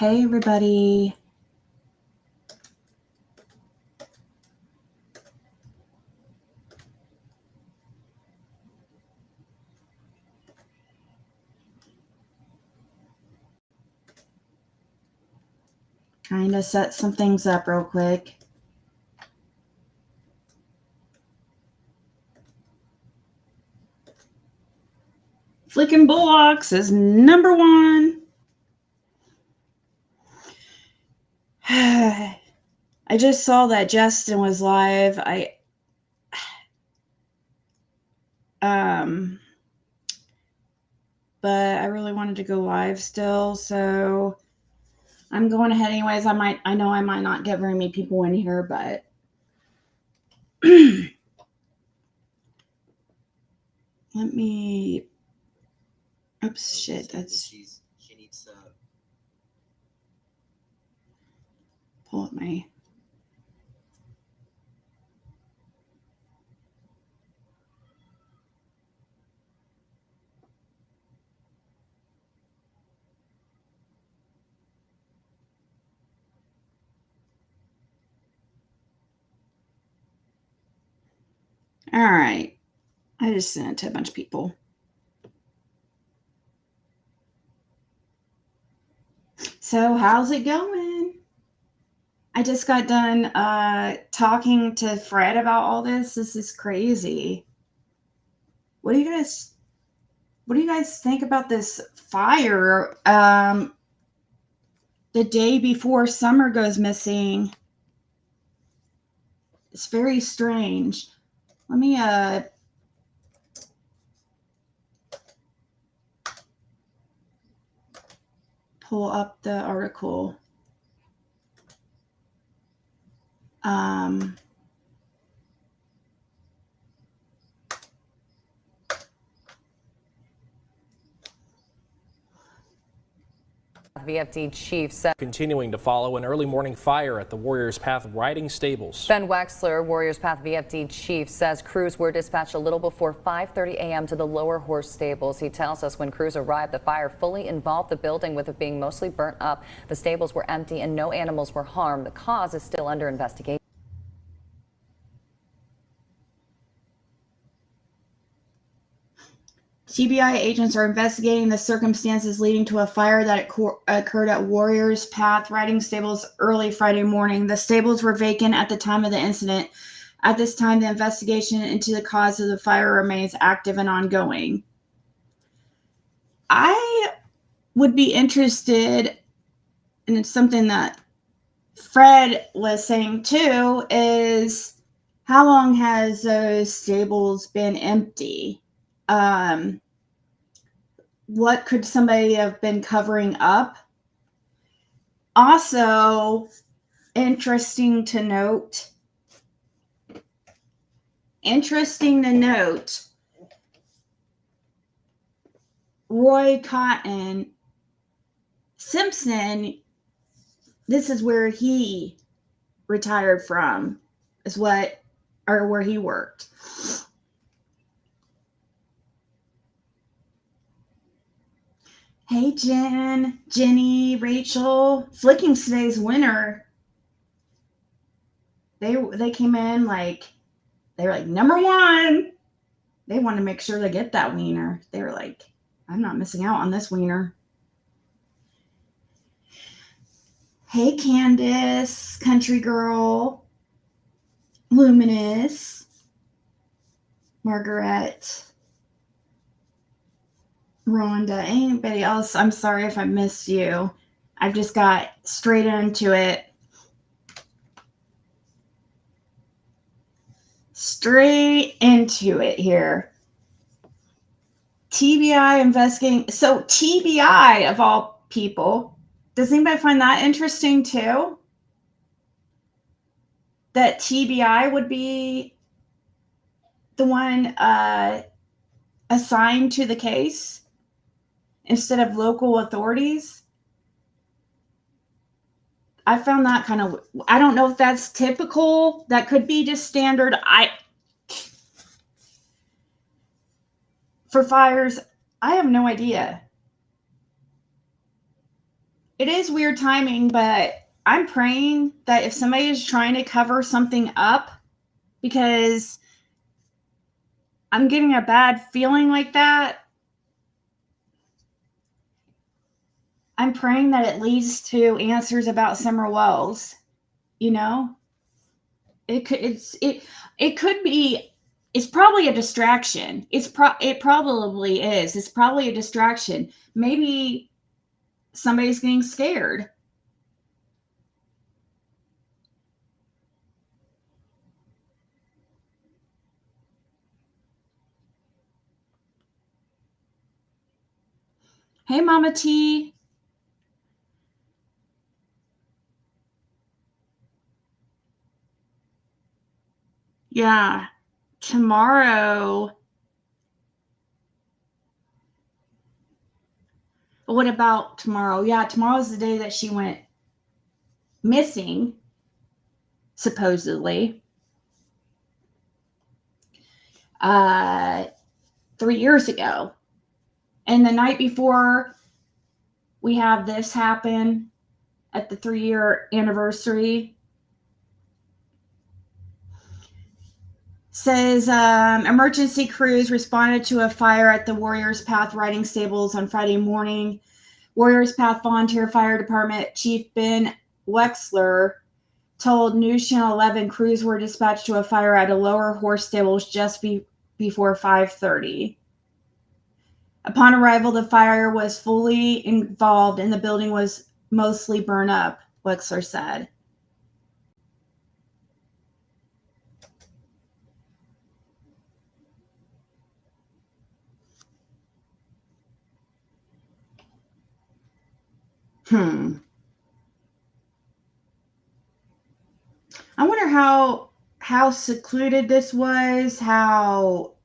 Hey, everybody. Trying to set some things up real quick. Flicking Bullocks is number one. I just saw that Justin was live. But I really wanted to go live still, so I'm going ahead anyways. I know I might not get very many people in here, but let me. Oops, shit. That's. She needs to pull up my. All right. I just sent it to a bunch of people. So, how's it going? I just got done talking to Fred about all this. This is crazy. What do you guys think about this fire the day before Summer goes missing? It's very strange. Let me pull up the article. VFD chief said continuing to follow an early morning fire at the Warriors Path riding stables. Ben Wexler, Warriors Path VFD chief, says crews were dispatched a little before 5:30 a.m. to the lower horse stables. He tells us when crews arrived, the fire fully involved the building, with it being mostly burnt up. The stables were empty and no animals were harmed. The cause is still under investigation. TBI agents are investigating the circumstances leading to a fire that occurred at Warriors Path riding stables early Friday morning. The stables were vacant at the time of the incident. At this time, the investigation into the cause of the fire remains active and ongoing. I would be interested, and it's something that Fred was saying too, is how long has those stables been empty? What could somebody have been covering up? Also, interesting to note, Roy Cotton Simpson, this is where he retired from, where he worked. Hey, Jen, Jenny, Rachel. Flicking today's winner. They came in they were like number one. They want to make sure they get that wiener. They were like, I'm not missing out on this wiener. Hey, Candace, Country Girl, Luminous, Margaret, Rhonda, anybody else? I'm sorry if I missed you. I've just got straight into it. Here. TBI investigating. So TBI, of all people, does anybody find that interesting too? That TBI would be the one assigned to the case instead of local authorities? I found that kind of, I don't know if that's typical. That could be just standard. For fires, I have no idea. it is weird timing, but I'm praying that if somebody is trying to cover something up, because I'm getting a bad feeling like that, I'm praying that it leads to answers about Summer Wells. You know, it could be. It's probably a distraction. It probably is. It's probably a distraction. Maybe somebody's getting scared. Hey, Mama T. Yeah, tomorrow. What about tomorrow? Yeah, tomorrow's the day that she went missing, supposedly. 3 years ago. And the night before we have this happen at the 3-year anniversary, says emergency crews responded to a fire at the Warriors Path riding stables on Friday morning. Warriors Path Volunteer Fire Department Chief Ben Wexler told News Channel 11 crews were dispatched to a fire at a lower horse stables just before 5:30. Upon arrival, the fire was fully involved and the building was mostly burned up, Wexler said. I wonder how secluded this was, how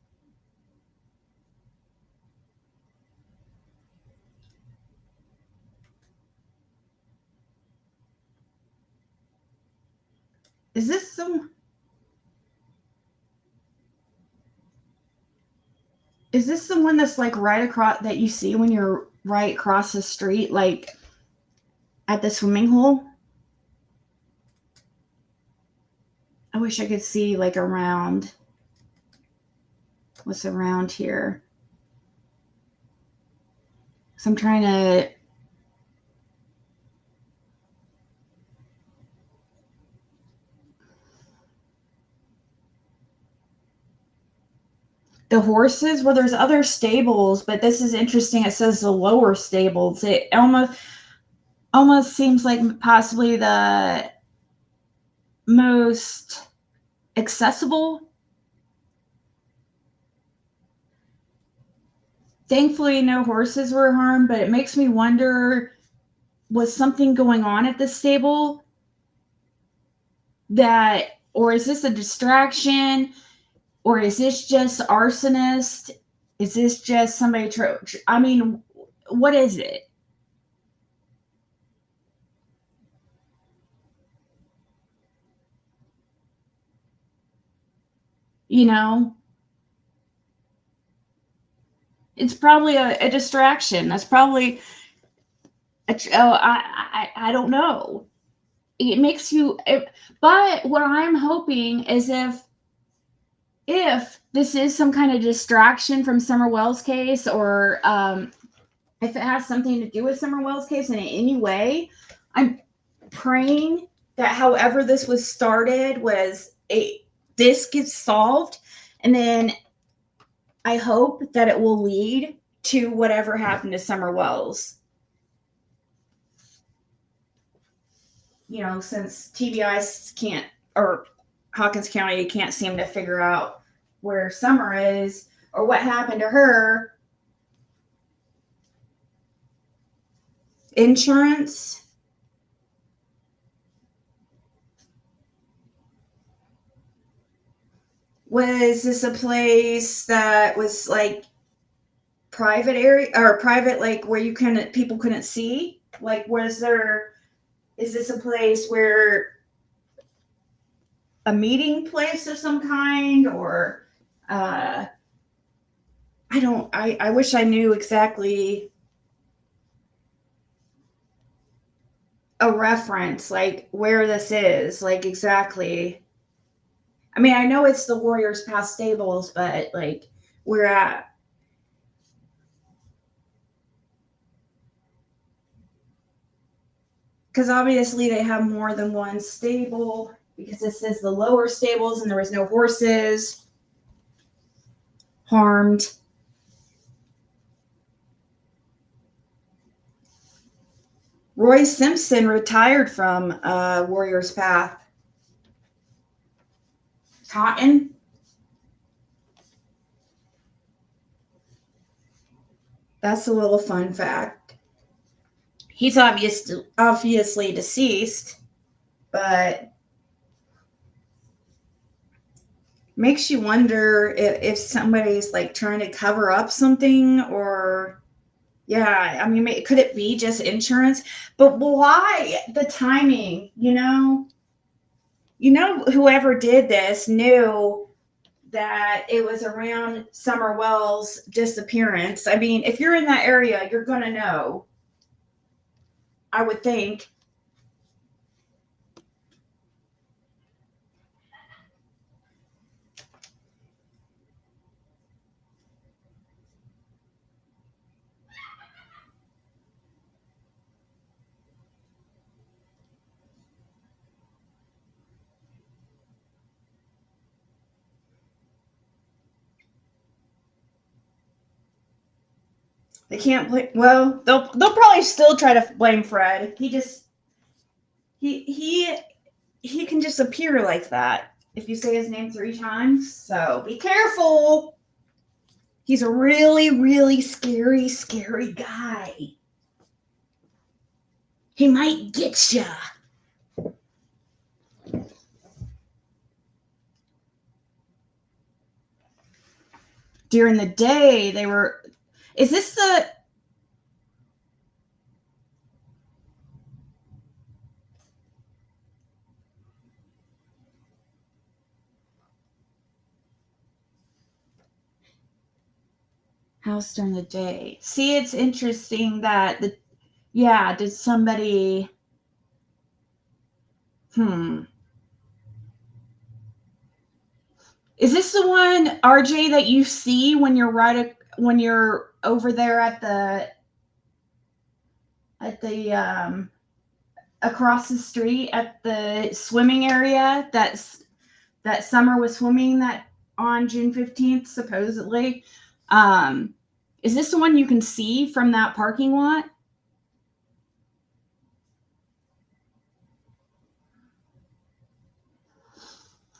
is this the one that's like right across that you see when you're right across the street, like at the swimming hole? I wish I could see like around what's around here. So I'm trying to the horses, well, there's other stables, but this is interesting. It says the lower stables. It almost seems like possibly the most accessible. Thankfully, no horses were harmed, but it makes me wonder, was something going on at the stable or is this a distraction? Or is this just arsonist? Is this just somebody I mean, what is it? You know, it's probably a distraction. That's probably I don't know. It makes you but what I'm hoping is if this is some kind of distraction from Summer Wells' case, or if it has something to do with Summer Wells' case in any way, I'm praying that however this was started this gets solved, and then I hope that it will lead to whatever happened to Summer Wells. You know, since TBI can't, or Hawkins County can't seem to figure out where Summer is or what happened to her. Insurance. Was this a place that was like private area or private, like where people couldn't see? Like, is this a place where a meeting place of some kind, or I wish I knew exactly a reference, like where this is, like exactly. I mean, I know it's the Warriors Path stables, but like we're at. Because obviously they have more than one stable, because this is the lower stables and there was no horses harmed. Roy Simpson retired from Warriors Path. Cotton. That's a little fun fact. He's obviously deceased, but makes you wonder if somebody's like trying to cover up something, or yeah, I mean, could it be just insurance? But why the timing? Whoever did this knew that it was around Summer Wells' disappearance. I mean, if you're in that area, you're gonna know, I would think. They can't blame. Well, they'll probably still try to blame Fred. He can just appear like that if you say his name 3 times. So be careful. He's a really, really scary, scary guy. He might get ya. During the day, they were. Is this the. House during the day? See, it's interesting that did somebody. Is this the one, RJ, that you see when you're over there at the across the street at the swimming area that Summer was swimming that on June 15th, supposedly? Is this the one you can see from that parking lot?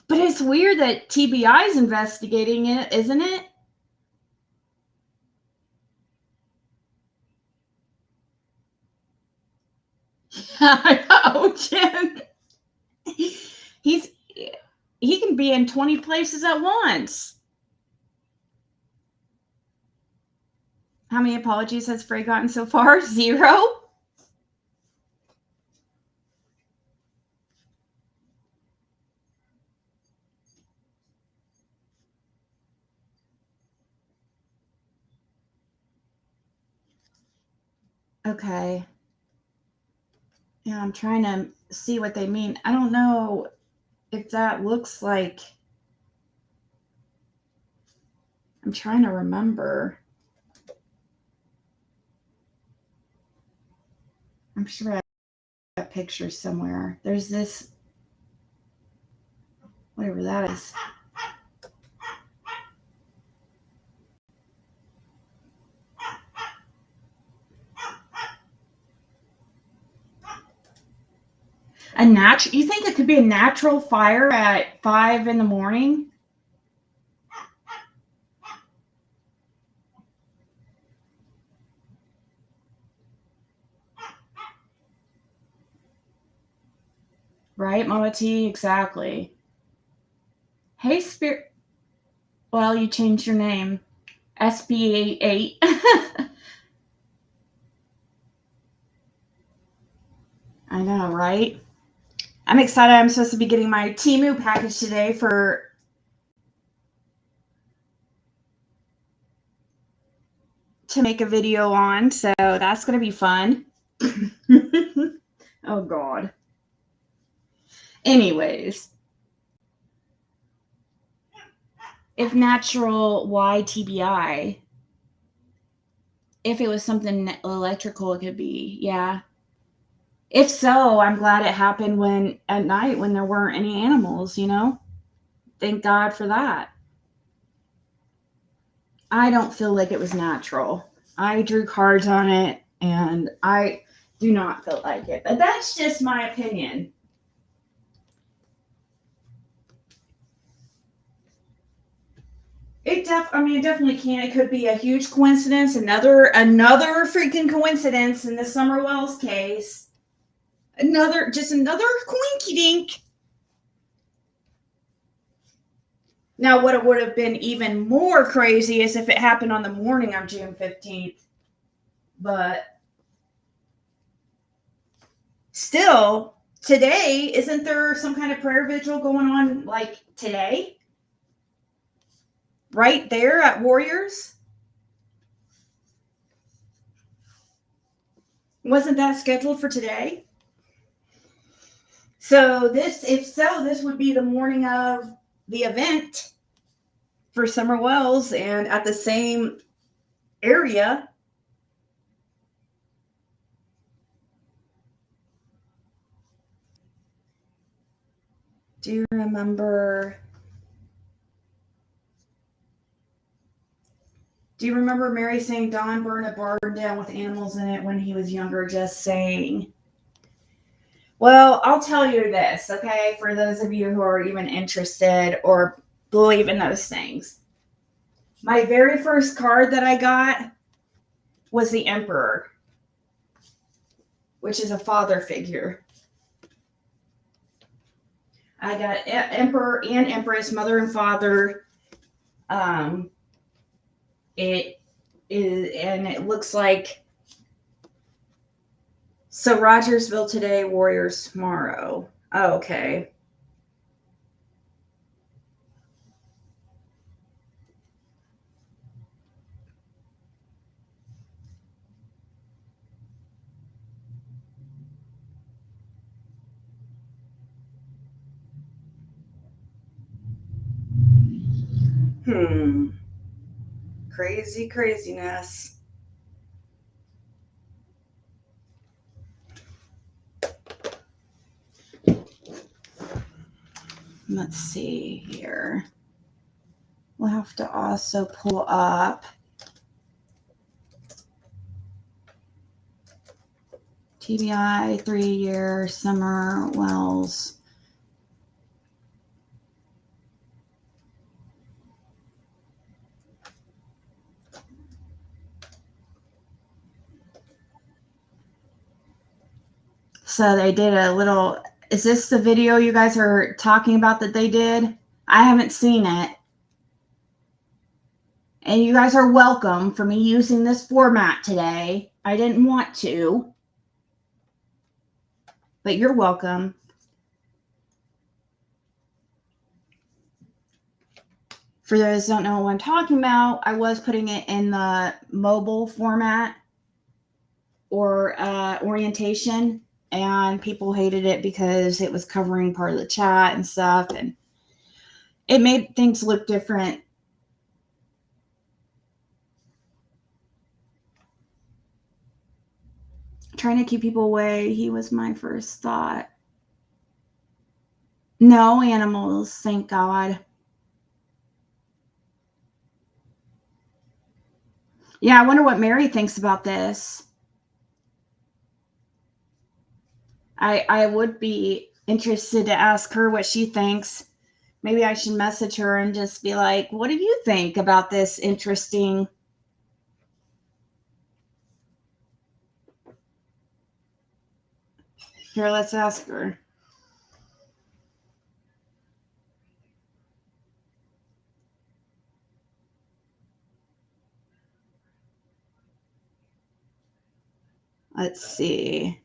But it's weird that TBI is investigating it, isn't it? I know, Jim. He can be in 20 places at once. How many apologies has Frey gotten so far? 0? Okay. Yeah, I'm trying to see what they mean. I don't know if that looks like. I'm trying to remember. I'm sure I have a picture somewhere. There's this, whatever that is. You think it could be a natural fire at 5 in the morning? Right, Mama T? Exactly. Hey, Spirit. Well, you changed your name. SB8. I know, right? I'm excited. I'm supposed to be getting my Temu package today to make a video on, so that's going to be fun. Oh, God. Anyways. If natural, why TBI? If it was something electrical, it could be. Yeah. If so, I'm glad it happened at night when there weren't any animals, Thank God for that. I don't feel like it was natural. I drew cards on it, and I do not feel like it. But that's just my opinion. It definitely can. It could be a huge coincidence. Another freaking coincidence in the Summer Wells case. Another coinky dink. Now, what it would have been even more crazy is if it happened on the morning of June 15th. But still, today, isn't there some kind of prayer vigil going on like today? Right there at Warriors? Wasn't that scheduled for today? So this would be the morning of the event for Summer Wells and at the same area. Do you remember Mary saying Don burned a barn down with animals in it when he was younger? Just saying. Well, I'll tell you this, okay, for those of you who are even interested or believe in those things. My very first card that I got was the Emperor, which is a father figure. I got Emperor and Empress, mother and father. It is, and it looks like, so Rogersville today, Warriors tomorrow. Oh, okay. Craziness. Let's see here. We'll have to also pull up TBI 3-year Summer Wells. So they did a little, is this the video you guys are talking about that they did? I haven't seen it. And you guys are welcome for me using this format today. I didn't want to, but you're welcome. For those who don't know what I'm talking about, I was putting it in the mobile format or orientation, and people hated it because it was covering part of the chat and stuff, and it made things look different. Trying to keep people away, he was my first thought. No animals, thank God. Yeah, I wonder what Mary thinks about this. I would be interested to ask her what she thinks. Maybe I should message her and just be like, what do you think about this interesting? Here, let's ask her. Let's see.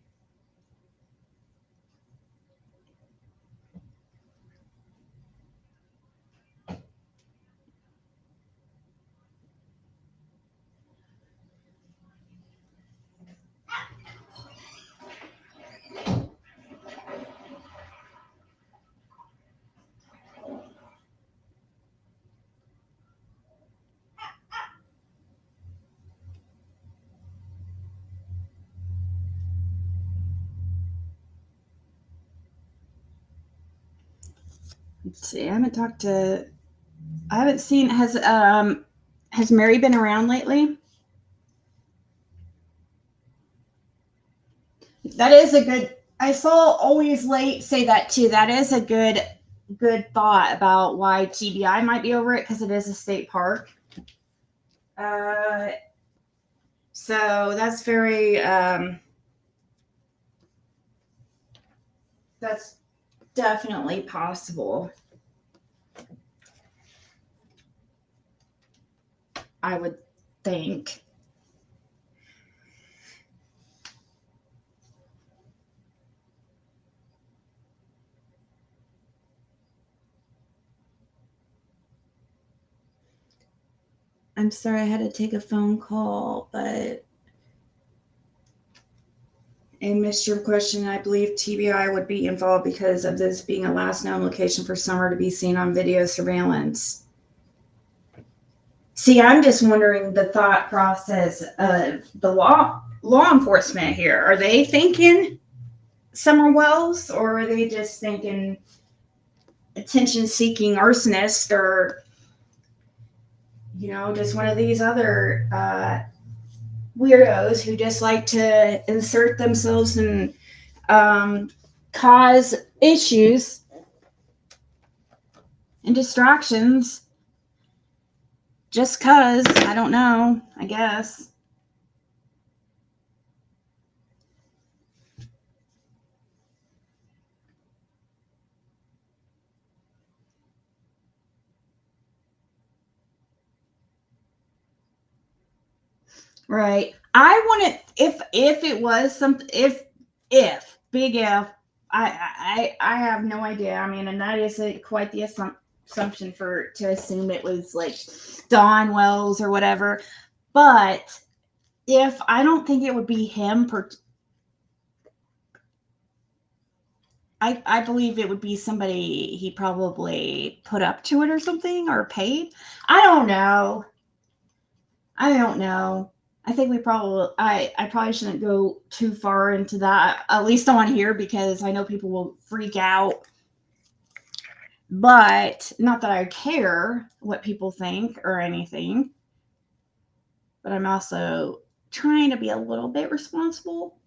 Let's see. I haven't seen, has Mary been around lately? That is a good, I saw Always Late say that too. That is a good thought about why TBI might be over it, because it is a state park. Uh, so that's that's definitely possible. I would think. I'm sorry I had to take a phone call, but and missed your question. I believe TBI would be involved because of this being a last known location for Summer to be seen on video surveillance. See, I'm just wondering the thought process of the law enforcement here. Are they thinking Summer Wells, or are they just thinking attention seeking arsonist, or just one of these other weirdos who just like to insert themselves and cause issues and distractions just cause? I don't know, I guess. Right. I want it, if it was something, if big F, I have no idea. I mean, and that is quite the assumption to assume it was like Don Wells or whatever. But if I don't think it would be him, I believe it would be somebody he probably put up to it or something, or paid. I don't know. I don't know. I think I probably shouldn't go too far into that, at least on here, because I know people will freak out. But not that I care what people think or anything. But I'm also trying to be a little bit responsible.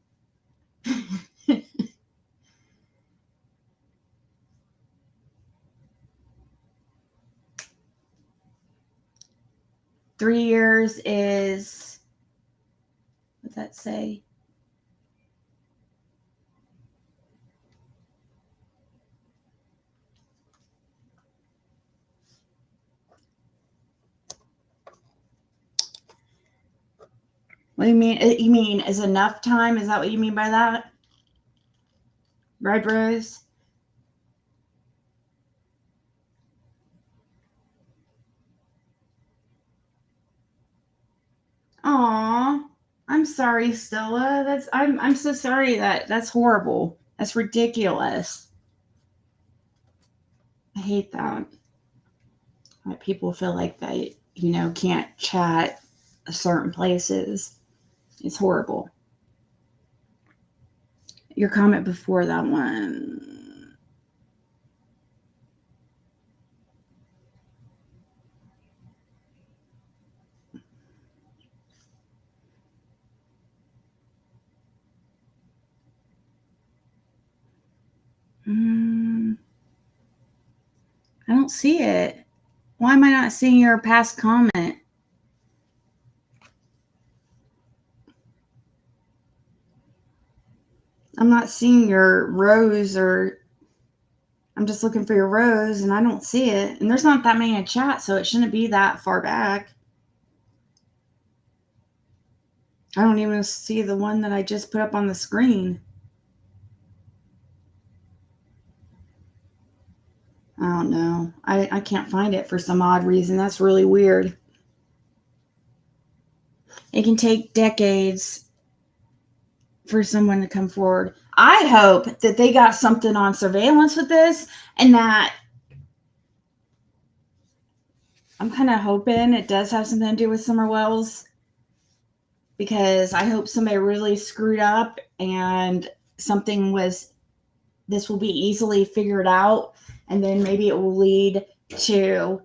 3 years is, what's that say? What do you mean? You mean is enough time? Is that what you mean by that? Red Rose? Aw, I'm sorry, Stella. I'm so sorry. That's horrible. That's ridiculous. I hate that. That people feel like they, can't chat certain places. It's horrible. Your comment before that one. I don't see it. Why am I not seeing your past comment? I'm not seeing your rose, or I'm just looking for your rose and I don't see it. And there's not that many in chat, so it shouldn't be that far back. I don't even see the one that I just put up on the screen. I don't know. I can't find it for some odd reason. That's really weird. It can take decades for someone to come forward. I hope that they got something on surveillance with this, and that I'm kind of hoping it does have something to do with Summer Wells, because I hope somebody really screwed up and this will be easily figured out, and then maybe it will lead to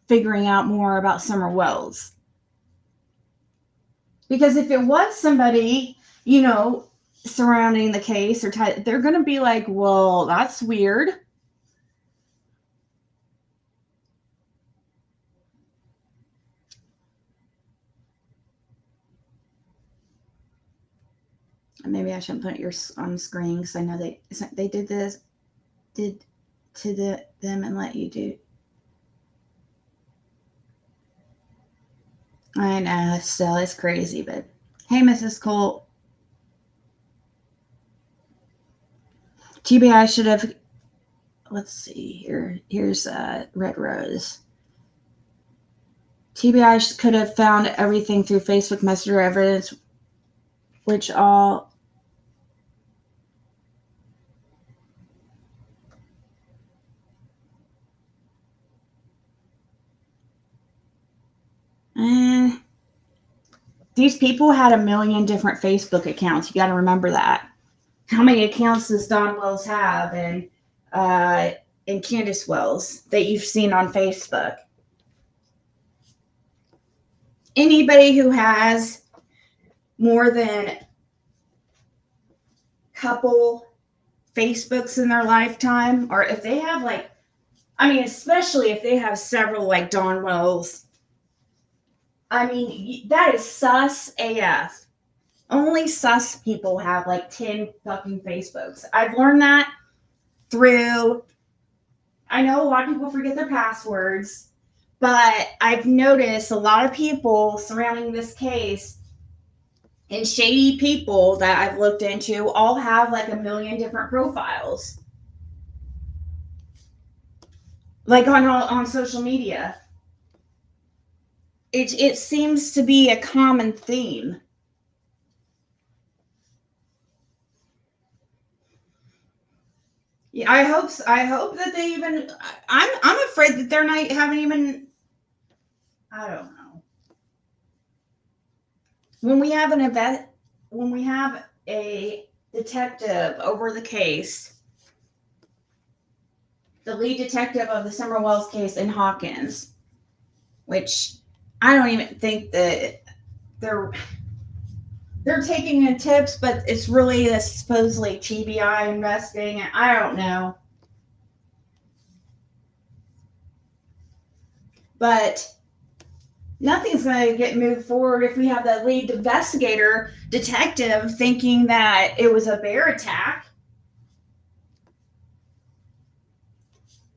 figuring out more about Summer Wells. Because if it was somebody, surrounding the case, or they're going to be like, well, that's weird. Maybe I shouldn't put yours on the screen because I know they did to them and let you do. I know, still, it's crazy, but hey, Mrs. Colt. TBI should have, let's see here. Here's Red Rose. TBI could have found everything through Facebook Messenger evidence, which all these people had a million different Facebook accounts. You got to remember that. How many accounts does Don Wells have and Candace Wells that you've seen on Facebook? Anybody who has more than a couple Facebooks in their lifetime, or if they have especially if they have several like Don Wells, that is sus AF. Only sus people have like 10 fucking Facebooks. I've learned that through, I know a lot of people forget their passwords, but I've noticed a lot of people surrounding this case and shady people that I've looked into all have like a million different profiles. Like on social media. It seems to be a common theme. Yeah, I hope that they even. I'm afraid that they're not haven't even. I don't know. When we have a detective over the case, the lead detective of the Summer Wells case in Hawkins, which I don't even think that they're taking in tips, but it's really a supposedly TBI investing. I don't know. But nothing's going to get moved forward if we have the lead investigator detective thinking that it was a bear attack.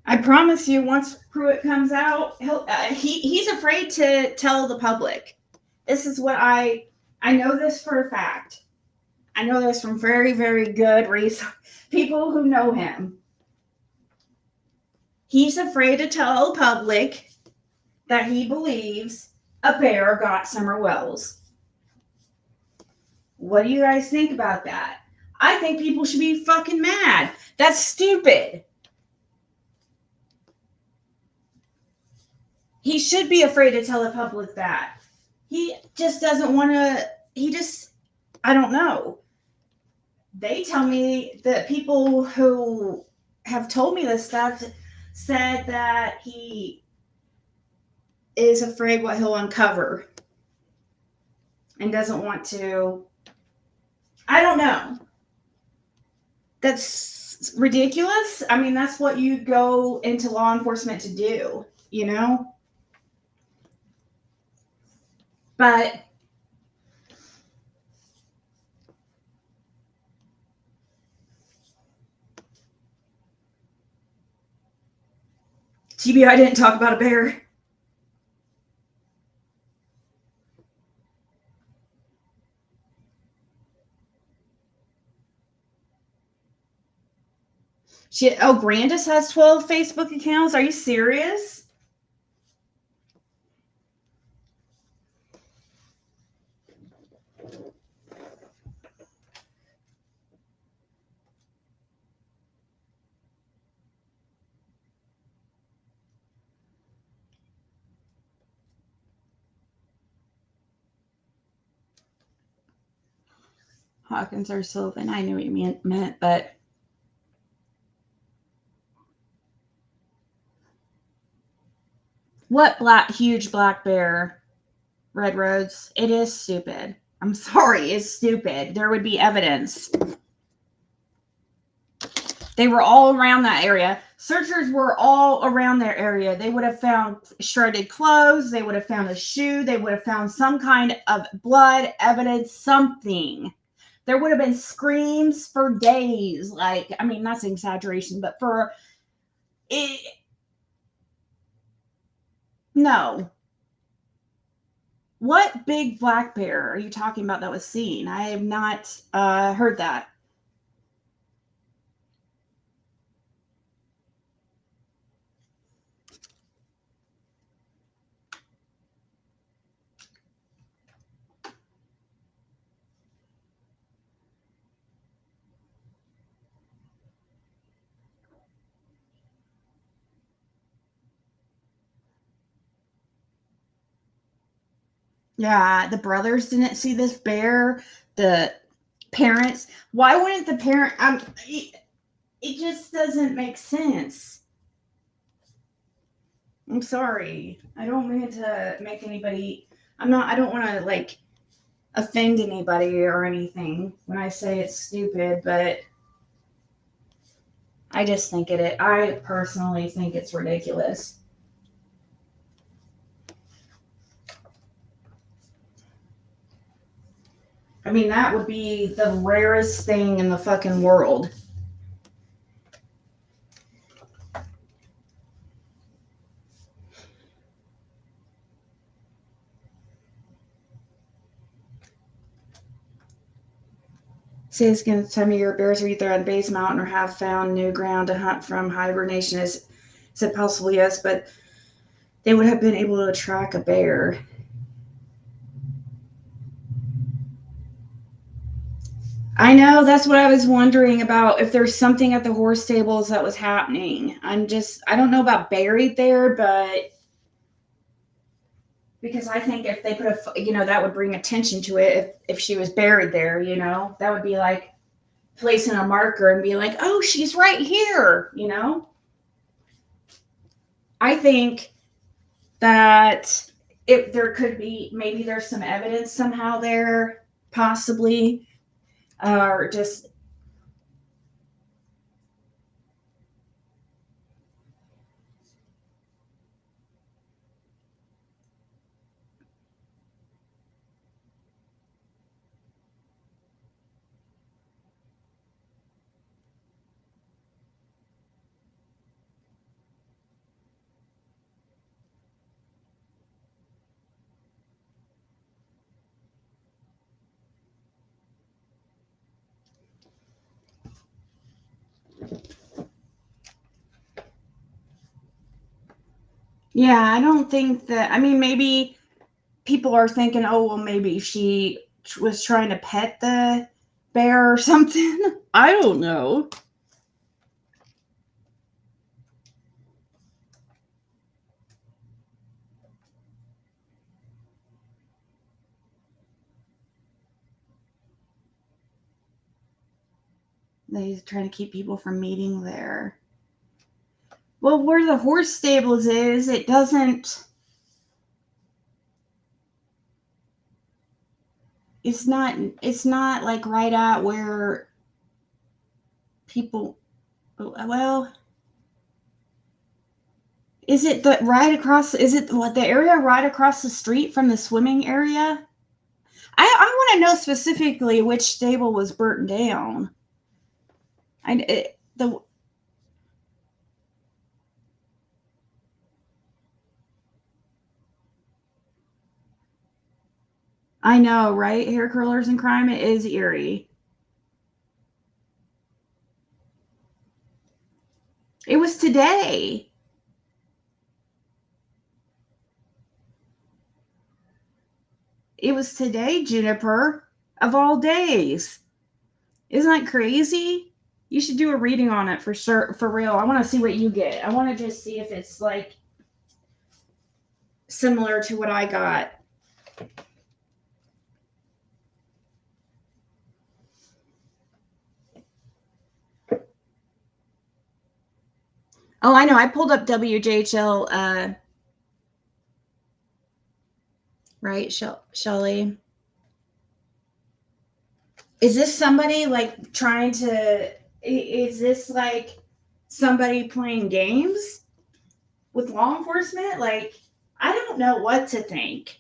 I promise you, once Pruitt comes out, he's afraid to tell the public. This is what I know this for a fact. I know this from very, very good people who know him. He's afraid to tell the public that he believes a bear got Summer Wells. What do you guys think about that? I think people should be fucking mad. That's stupid. He should be afraid to tell the public that. He just doesn't want to, I don't know. They tell me that people who have told me this stuff said that he is afraid what he'll uncover and doesn't want to. I don't know. That's ridiculous. That's what you go into law enforcement to do, But TBI didn't talk about a bear. Brandis has 12 Facebook accounts. Are you serious? Hawkins or Sylvan. I knew what you meant, but What huge black bear? Red Rose. It is stupid. I'm sorry, it's stupid. There would be evidence. They were all around that area. Searchers were all around their area. They would have found shredded clothes. They would have found a shoe. They would have found some kind of blood evidence, something. There would have been screams for days. Like, I mean, that's an exaggeration, but for it, no. What big black bear are you talking about that was seen? I have not heard that. Yeah, the brothers didn't see this bear. The parents. Why wouldn't the parent? It just doesn't make sense. I'm sorry. I don't mean to make anybody. I don't want to like offend anybody or anything when I say it's stupid, but I just think I personally think it's ridiculous. I mean, that would be the rarest thing in the fucking world. Say it's going to tell me your bears are either on base mountain or have found new ground to hunt from. Hibernation is said possible, yes, but they would have been able to track a bear. I know, that's what I was wondering about, if there's something at the horse stables that was happening. I don't know about buried there, but because I think if they put that would bring attention to it if she was buried there, that would be like placing a marker and be like, oh, she's right here, I think that if there could be, maybe there's some evidence somehow there, possibly, or just. Yeah, I don't think that. I mean, maybe people are thinking, oh, well, maybe she was trying to pet the bear or something. I don't know. They're trying to keep people from meeting there. Well, where the horse stables is, it doesn't. It's not. It's not like right at where people. Well, is it the right across? Is it what the area right across the street from the swimming area? I want to know specifically which stable was burnt down. I know, right? Hair curlers and crime. It is eerie. It was today. It was today, Juniper, of all days. Isn't that crazy? You should do a reading on it for sure, for real. I want to see what you get. I want to just see if it's like similar to what I got. Oh, I know. I pulled up WJHL right, Shelly? Is this somebody like trying to? Is this like somebody playing games with law enforcement? Like, I don't know what to think.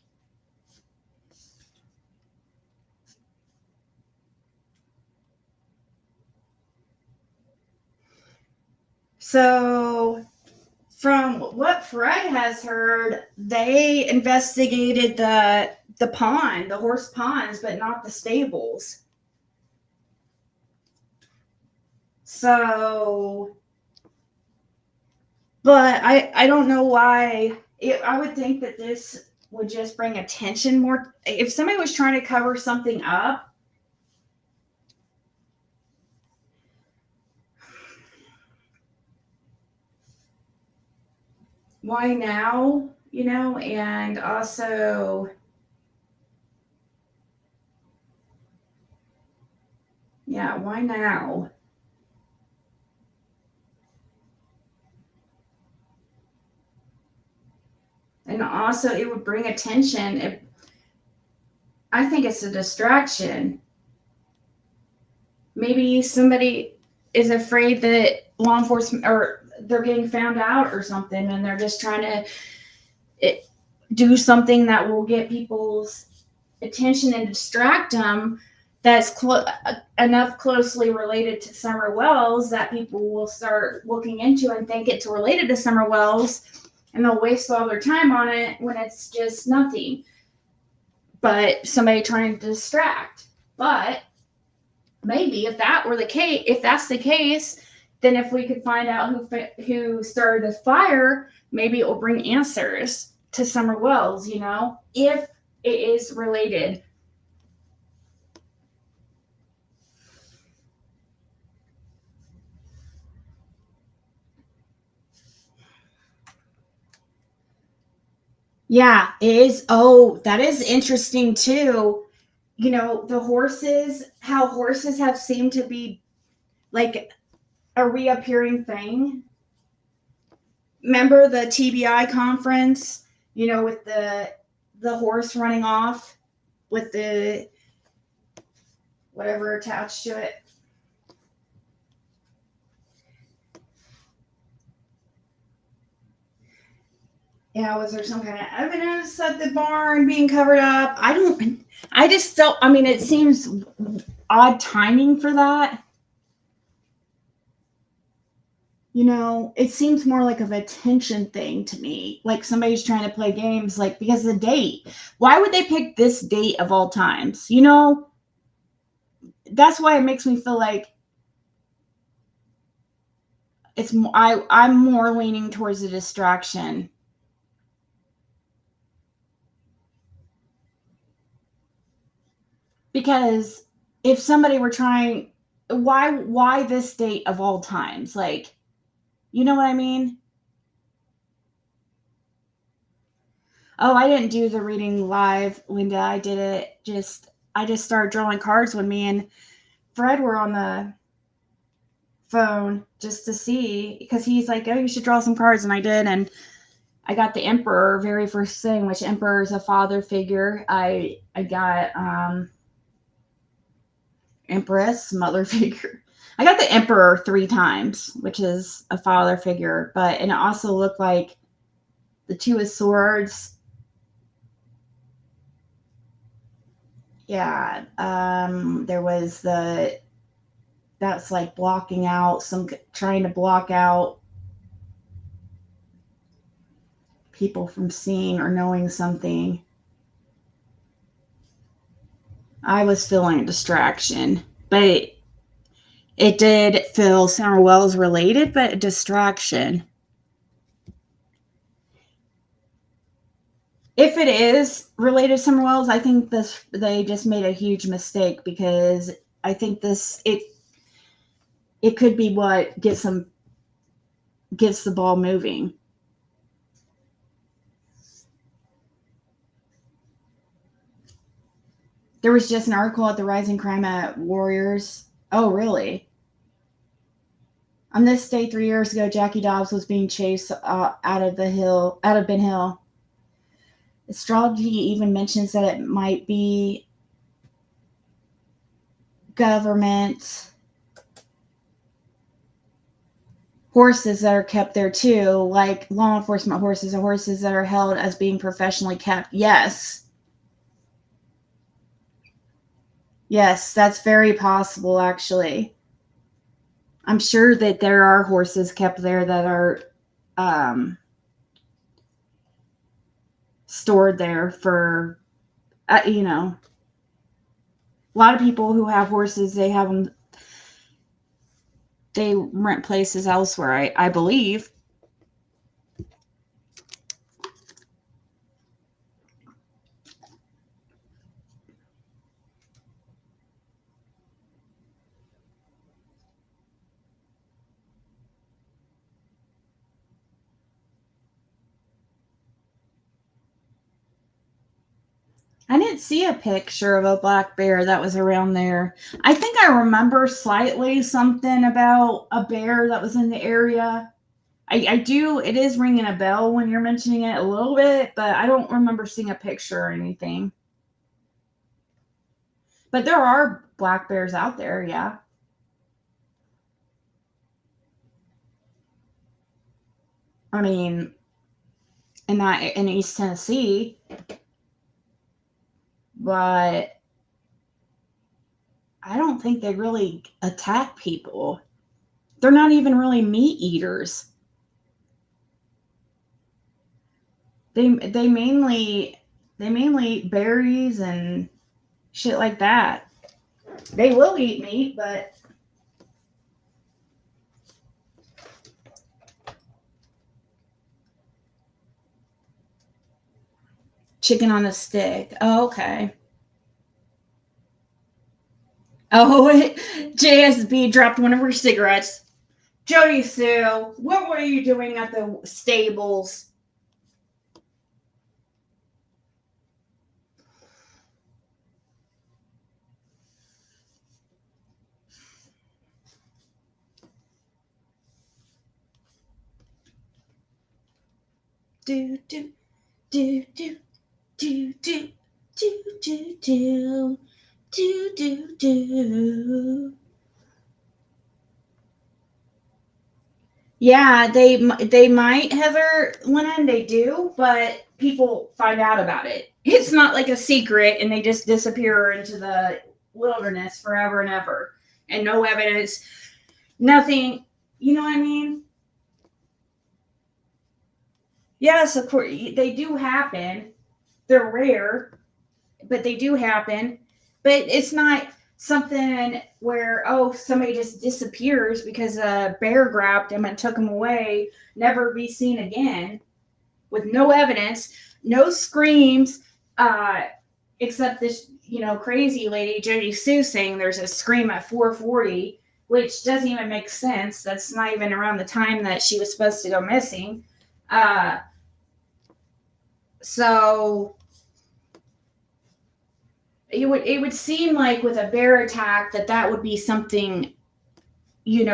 So, from what Fred has heard, they investigated the pond, the horse ponds, but not the stables. So, but I don't know why. I would think that this would just bring attention more. If somebody was trying to cover something up, why now? And also, yeah, why now? And also, it would bring attention. I think it's a distraction. Maybe somebody is afraid that law enforcement or they're getting found out or something, and they're just trying to do something that will get people's attention and distract them. That's enough closely related to Summer Wells that people will start looking into and think it's related to Summer Wells, and they'll waste all their time on it when it's just nothing but somebody trying to distract. But maybe if that's the case, then if we could find out who started the fire, maybe it will bring answers to Summer Wells, if it is related. Yeah, it is. Oh, that is interesting too. The horses, how horses have seemed to be like a reappearing thing. Remember the TBI conference, with the horse running off with the whatever attached to it. Yeah, was there some kind of evidence of the barn being covered up? I just don't, it seems odd timing for that. It seems more like of a tension thing to me. Like somebody's trying to play games, like because of the date. Why would they pick this date of all times? That's why it makes me feel like I'm more leaning towards a distraction. Because if somebody were trying, why this date of all times? Like, you know what I mean? Oh, I didn't do the reading live, Linda. I just started drawing cards when me and Fred were on the phone just to see, because he's like, oh, you should draw some cards, and I did, and I got the Emperor very first thing, which Emperor is a father figure. I got Empress, mother figure. I got the Emperor 3 times, which is a father figure, and it also looked like the Two of Swords. Yeah, there was that's like trying to block out people from seeing or knowing something. I was feeling a distraction, but it did feel Summer Wells related, but a distraction. If it is related to Summer Wells, I think they just made a huge mistake, because I think it could be what gets the ball moving. There was just an article at the Rising Crime at Warriors. Oh, really? On this day 3 years ago, Jackie Dobbs was being chased out of Ben Hill. Astrology even mentions that it might be government horses that are kept there too, like law enforcement horses or horses that are held as being professionally kept. Yes. Yes, that's very possible, actually. I'm sure that there are horses kept there that are stored there for, a lot of people who have horses, they have them, they rent places elsewhere, I believe. I didn't see a picture of a black bear that was around there. I think I remember slightly something about a bear that was in the area. I do, it is ringing a bell when you're mentioning it a little bit, but I don't remember seeing a picture or anything. But there are black bears out there, yeah. I mean, in East Tennessee, but I don't think they really attack people. They're not even really meat eaters. They mainly eat berries and shit like that. They will eat meat, but chicken on a stick. Oh, okay. Oh, JSB dropped one of her cigarettes. Jody Sue, what were you doing at the stables? Do do do do do do do do do do do do. Yeah, they might, Heather Lennon, they do, but people find out about it. It's not like a secret, and they just disappear into the wilderness forever and ever, and no evidence, nothing. You know what I mean? Yes, of course they do happen. They're rare, but they do happen. But it's not something where, oh, somebody just disappears because a bear grabbed him and took him away, never be seen again, with no evidence, no screams, except this, crazy lady Jody Sue saying there's a scream at 4:40, which doesn't even make sense. That's not even around the time that she was supposed to go missing. So it would seem like with a bear attack that would be something,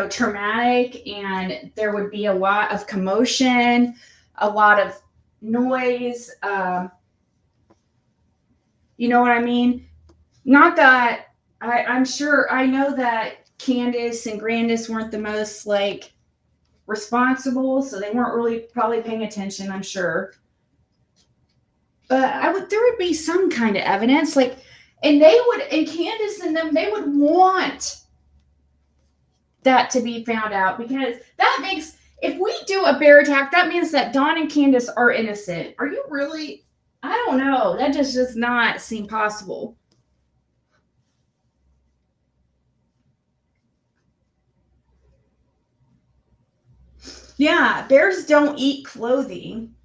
traumatic, and there would be a lot of commotion, a lot of noise. You know what I mean? Not that I'm sure, I know that Candace and Grandis weren't the most like responsible, so they weren't really probably paying attention, I'm sure. But there would be some kind of evidence, like, and Candace and them, they would want that to be found out, because that makes, if we do a bear attack, that means that Dawn and Candace are innocent. Are you really? I don't know. That just does not seem possible. Yeah, bears don't eat clothing.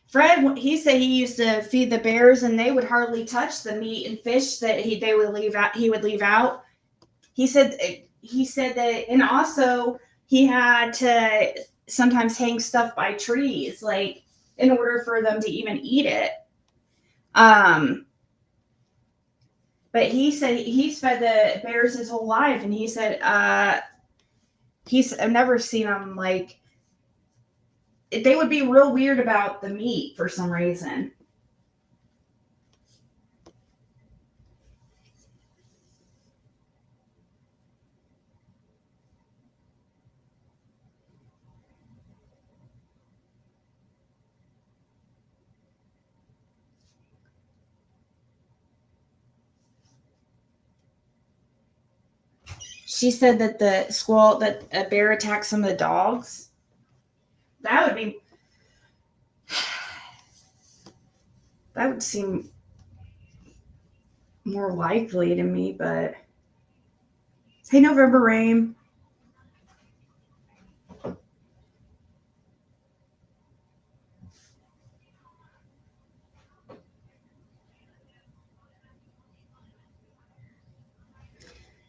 Fred, he said he used to feed the bears, and they would hardly touch the meat and fish that they would leave out. He would leave out. He said that, and also he had to sometimes hang stuff by trees, like, in order for them to even eat it. Um, But he said he's fed the bears his whole life, and he said I've never seen them like they would be real weird about the meat for some reason. She said that that a bear attacked some of the dogs. That would seem more likely to me, but hey, November Rain.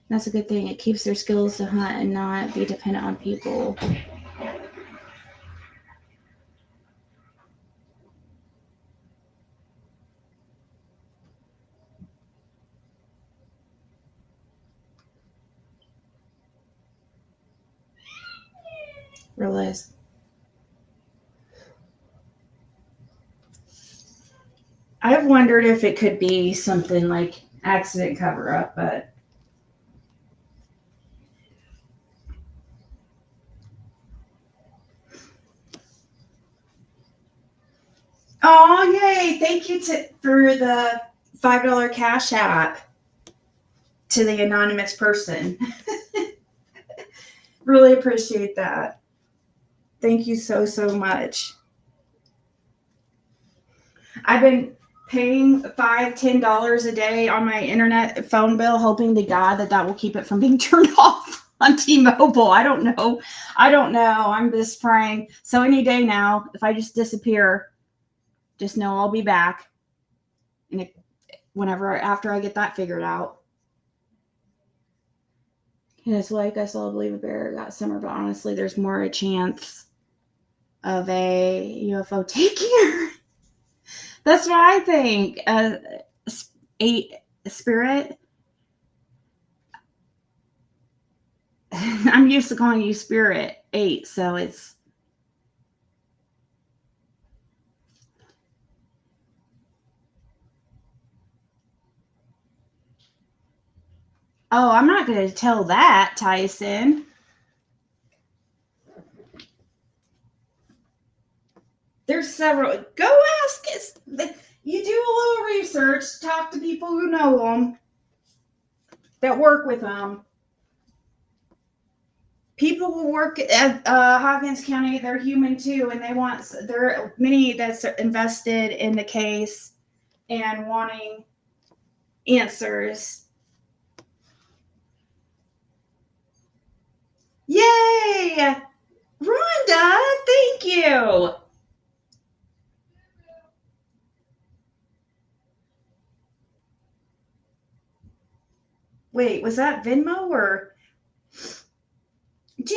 That's a good thing. It keeps their skills to hunt and not be dependent on people. Realize. I've wondered if it could be something like accident cover up, but oh yay! Thank you for the $5 Cash App to the anonymous person. Really appreciate that. Thank you so much. I've been paying $5-10 a day on my internet phone bill, hoping to God that will keep it from being turned off on T-Mobile. I don't know. I'm just praying. So any day now, if I just disappear, just know I'll be back. And after I get that figured out. And it's like I still believe a bear got summer, but honestly, there's more a chance of a UFO taking her. That's what I think. A spirit. I'm used to calling you Spirit 8, so it's. Oh, I'm not going to tell that, Tyson. There's several. Go ask. You do a little research. Talk to people who know them, that work with them. People who work at Hawkins County, they're human too, and there are many that's invested in the case and wanting answers. Yay! Rhonda, thank you. Wait, was that Venmo or do?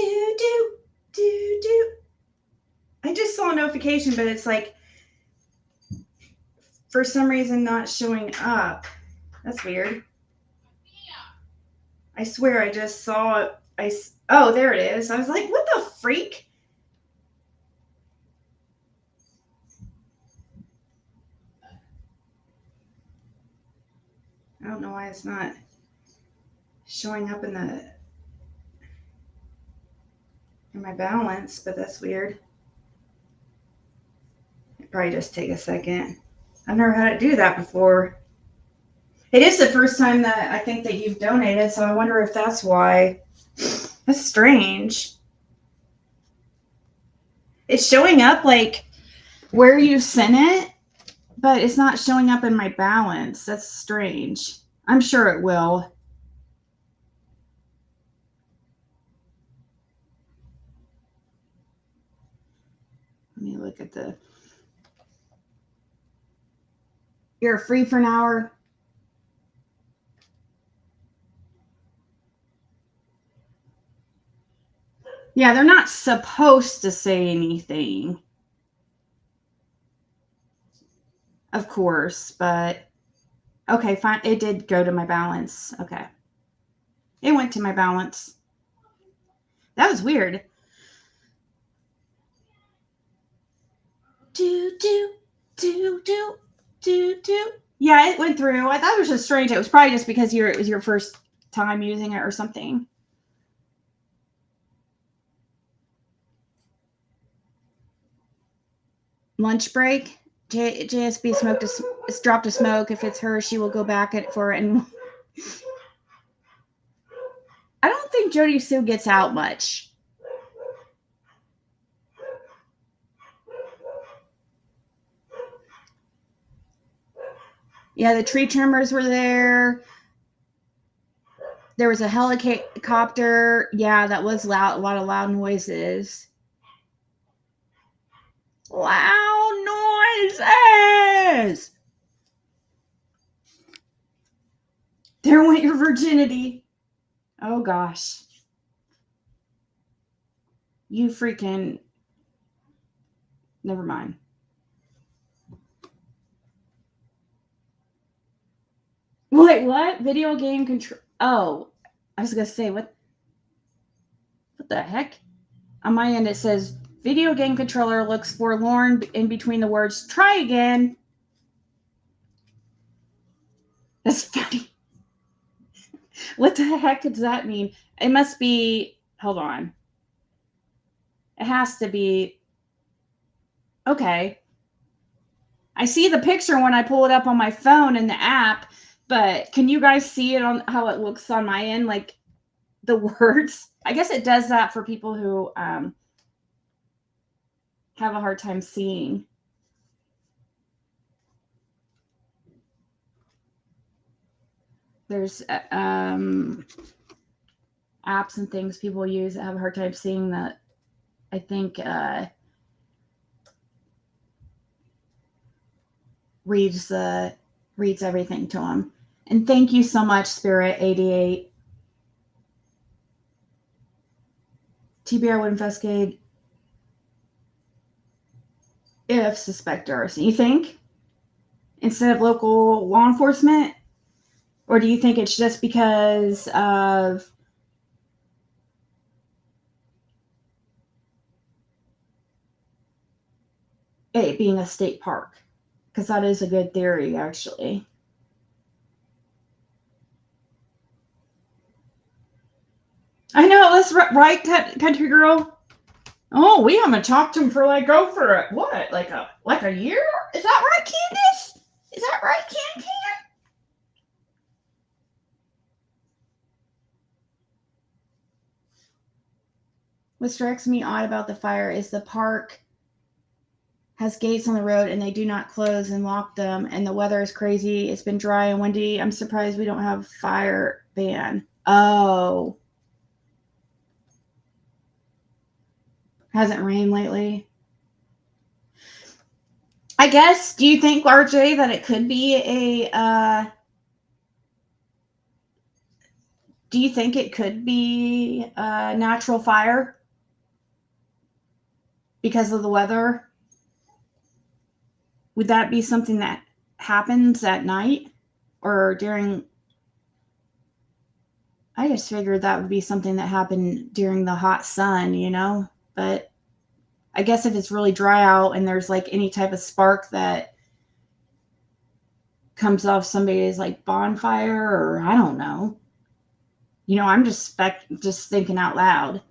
I just saw a notification, but it's like for some reason not showing up. That's weird. I swear I just saw it. Oh, there it is. I was like, what the freak? I don't know why it's not showing up in my balance, but that's weird. It'd probably just take a second. I've never had it do that before. It is the first time that I think that you've donated, so I wonder if that's why. That's strange. It's showing up like where you sent it, but it's not showing up in my balance. That's strange. I'm sure it will. Let me look at You're free for an hour. Yeah, they're not supposed to say anything. Of course, but Okay, fine. It did go to my balance. Okay. It went to my balance. That was weird. Do. Yeah, it went through. I thought it was just strange. It was probably just because it was your first time using it or something. Lunch break. JSB dropped a smoke. If it's her, she will go back for it. And I don't think Jody Sue gets out much. Yeah, the tree trimmers were there. There was a helicopter. Yeah, that was loud. A lot of loud noises. Loud noises! There went your virginity. Oh, gosh. You freaking... Never mind. Wait, what? Video game control... Oh, I was going to say, what the heck? On my end, it says, video game controller looks forlorn in between the words, try again. That's funny. What the heck does that mean? It must be... Hold on. It has to be... Okay. I see the picture when I pull it up on my phone in the app, but can you guys see it on how it looks on my end? Like the words? I guess it does that for people who have a hard time seeing. There's apps and things people use that have a hard time seeing that I think reads everything to them. And thank you so much, Spirit88. TBI would investigate if suspect arson. You think? Instead of local law enforcement? Or do you think it's just because of it being a state park? Because that is a good theory, actually. I know, that's right, country girl. Oh, we haven't talked to him for like a year? Is that right, Candace? Is that right, Can? What strikes me odd about the fire is the park has gates on the road and they do not close and lock them, and the weather is crazy. It's been dry and windy. I'm surprised we don't have fire ban. Oh. Hasn't rained lately. I guess, do you think, RJ, that it could be a do you think it could be a natural fire because of the weather? Would that be something that happens at night or during? I just figured that would be something that happened during the hot sun, but I guess if it's really dry out and there's like any type of spark that comes off somebody's like bonfire, or I don't know. I'm just thinking out loud.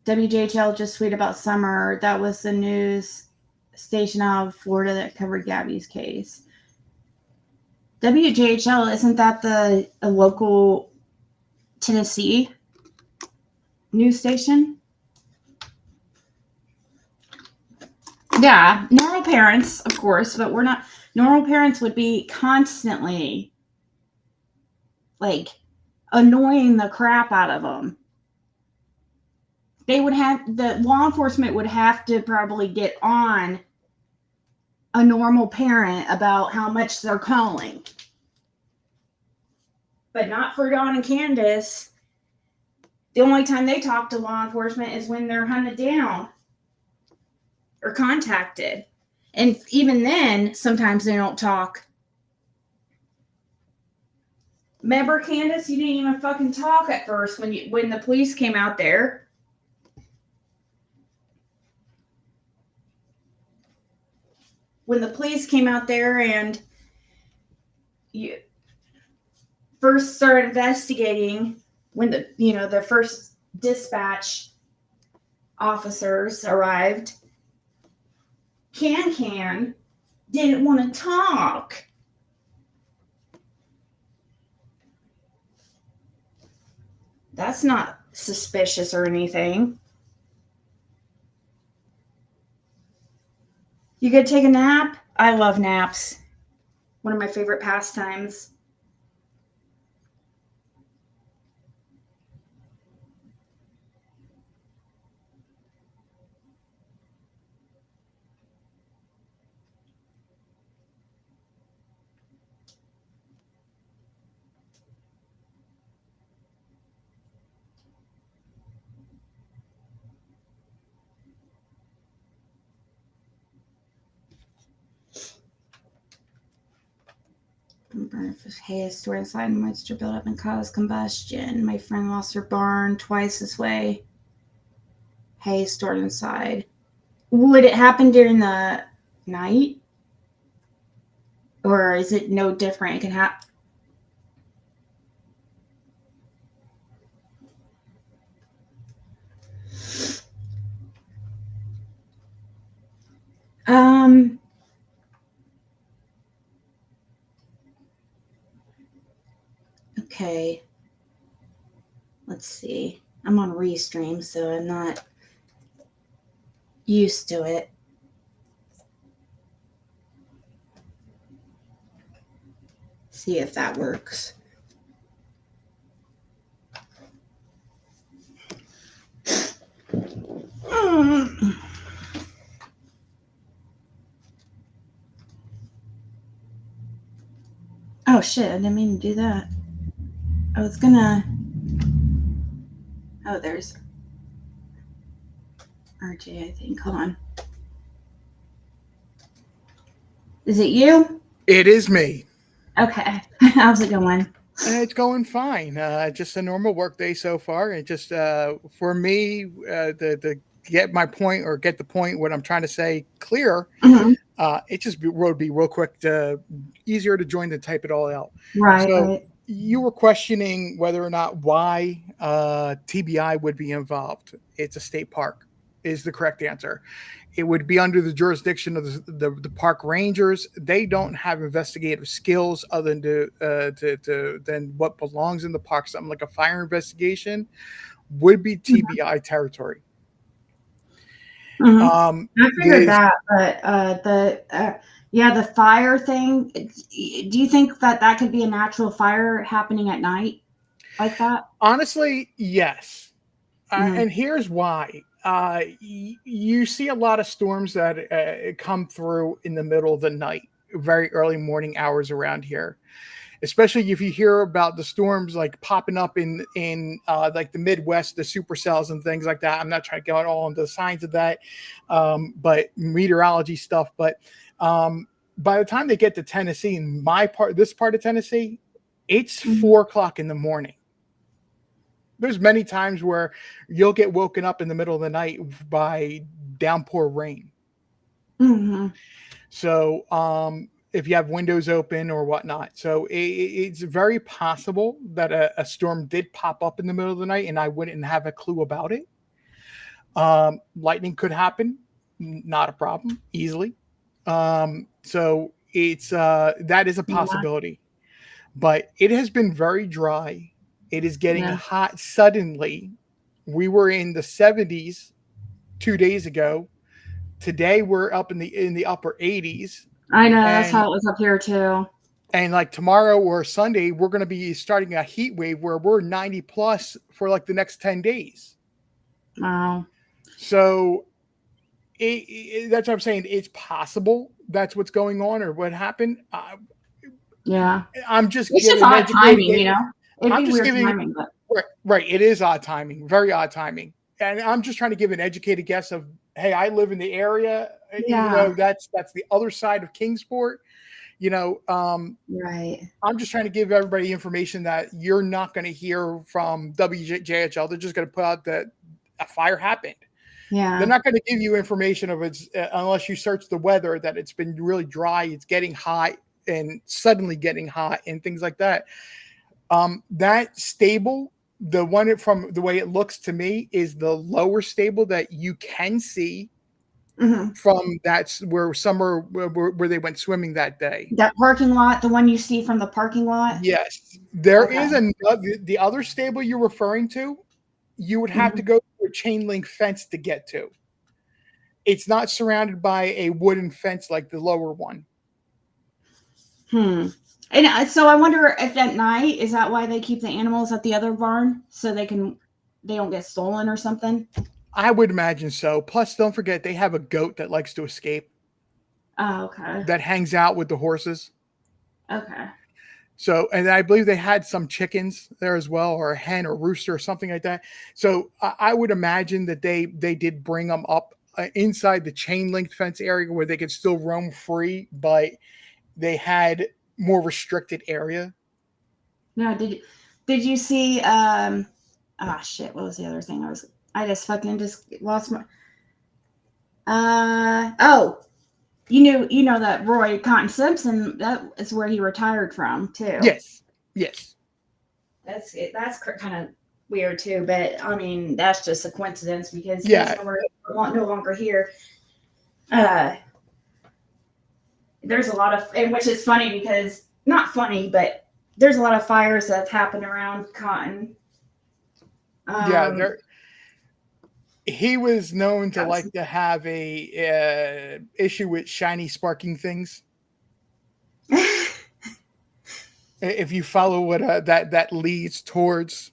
WJHL just tweeted about Summer. That was the news station out of Florida that covered Gabby's case. WJHL, isn't that a local Tennessee news station? Yeah, normal parents, of course, but we're not. Normal parents would be constantly like annoying the crap out of them. The law enforcement would have to probably get on a normal parent about how much they're calling. But not for Dawn and Candace. The only time they talk to law enforcement is when they're hunted down or contacted. And even then, sometimes they don't talk. Remember, Candace, you didn't even fucking talk at first when the police came out there. When the police came out there and you first started investigating, when the first dispatch officers arrived, Can didn't want to talk. That's not suspicious or anything. You could take a nap? I love naps. One of my favorite pastimes. Hay is stored inside and moisture build up and cause combustion. My friend lost her barn twice this way. Hay is stored inside. Would it happen during the night? Or is it no different? It can happen. Okay. Let's see. I'm on Restream, so I'm not used to it. See if that works. Oh shit, I didn't mean to do that. I was gonna... Oh, there's RJ, I think. Hold on. Is it you? It is me. Okay. How's it going? It's going fine. Just a normal work day so far. It just for me to get my point or get the point what I'm trying to say clear. Mm-hmm. It just would be real quick, easier to join than type it all out. Right. So right. you were questioning whether or not why TBI would be involved. It's a state park is the correct answer. It would be under the jurisdiction of the park rangers. They don't have investigative skills other than than what belongs in the park. Something like a fire investigation would be TBI territory. Mm-hmm. I figured that, but the fire thing. Do you think that could be a natural fire happening at night like that? Honestly, yes. Mm-hmm. And here's why. You see a lot of storms that come through in the middle of the night, very early morning hours around here. Especially if you hear about the storms like popping up in like the Midwest, the supercells and things like that. I'm not trying to go all into the science of that, but meteorology stuff. But by the time they get to Tennessee, in this part of Tennessee, it's 4 o'clock in the morning. There's many times where you'll get woken up in the middle of the night by downpour rain. Mm-hmm. So if you have windows open or whatnot. So it's very possible that a storm did pop up in the middle of the night and I wouldn't have a clue about it. Lightning could happen. Not a problem. Easily. So it's that is a possibility. But it has been very dry. It is getting hot suddenly. We were in the 70s 2 days ago. Today we're up in the upper 80s. I know, that's how it was up here too. And like tomorrow or Sunday, we're going to be starting a heat wave where we're 90 plus for like the next 10 days. Wow. So that's what I'm saying. It's possible that's what's going on or what happened. Yeah. I'm just it's just odd timing, you know. I'm just giving timing, Right. It is odd timing, very odd timing. And I'm just trying to give an educated guess of, hey, I live in the area, even Yeah. though that's the other side of Kingsport. You know, Right. I'm just trying to give everybody information that you're not going to hear from WJHL. They're just going to put out that a fire happened. They're Yeah. not going to give you information of it's unless you search the weather that it's been really dry, it's getting hot and suddenly getting hot and things like that. That stable, the one from the way it looks to me, is the lower stable that you can see Hmm. from that's where summer where they went swimming that day. That parking lot, the one you see from the parking lot. Yes, there Okay. is another the other stable you're referring to. You would have to Mhm. go through a chain link fence to get to. It's not surrounded by a wooden fence like the lower one. Hmm. And so I wonder if at night is that why they keep the animals at the other barn so they don't get stolen or something. I would imagine so. Plus, don't forget they have a goat that likes to escape Oh, okay. that hangs out with the horses. Okay. So, and I believe they had some chickens there as well, or a hen or rooster or something like that. So, I would imagine that they did bring them up inside the chain link fence area where they could still roam free, but they had more restricted area. No, did you see ah shit, what was the other thing I just fucking just lost my oh, you know that Roy Cotton Simpson, that is where he retired from too. Yes, yes, That's it. That's kind of weird too, but I mean that's just a coincidence because he's yeah, no longer here. Uh, there's a lot of, and which is funny because not funny, but there's a lot of fires that have happened around Cotton. yeah. Um, There, he was known to that's- like to have a issue with shiny, sparking things. If you follow what that leads towards.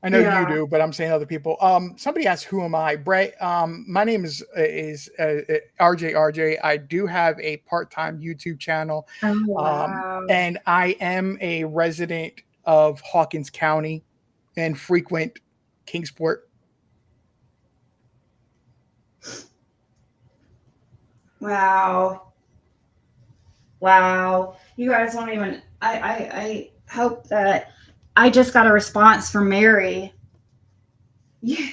I know you yeah. do, but I'm saying other people. Somebody asked, "Who am I?" Brett. My name is RJ. I do have a part-time YouTube channel, Oh wow. and I am a resident of Hawkins County and frequent Kingsport. Wow. Wow. You guys don't even I hope that I just got a response from Mary. You,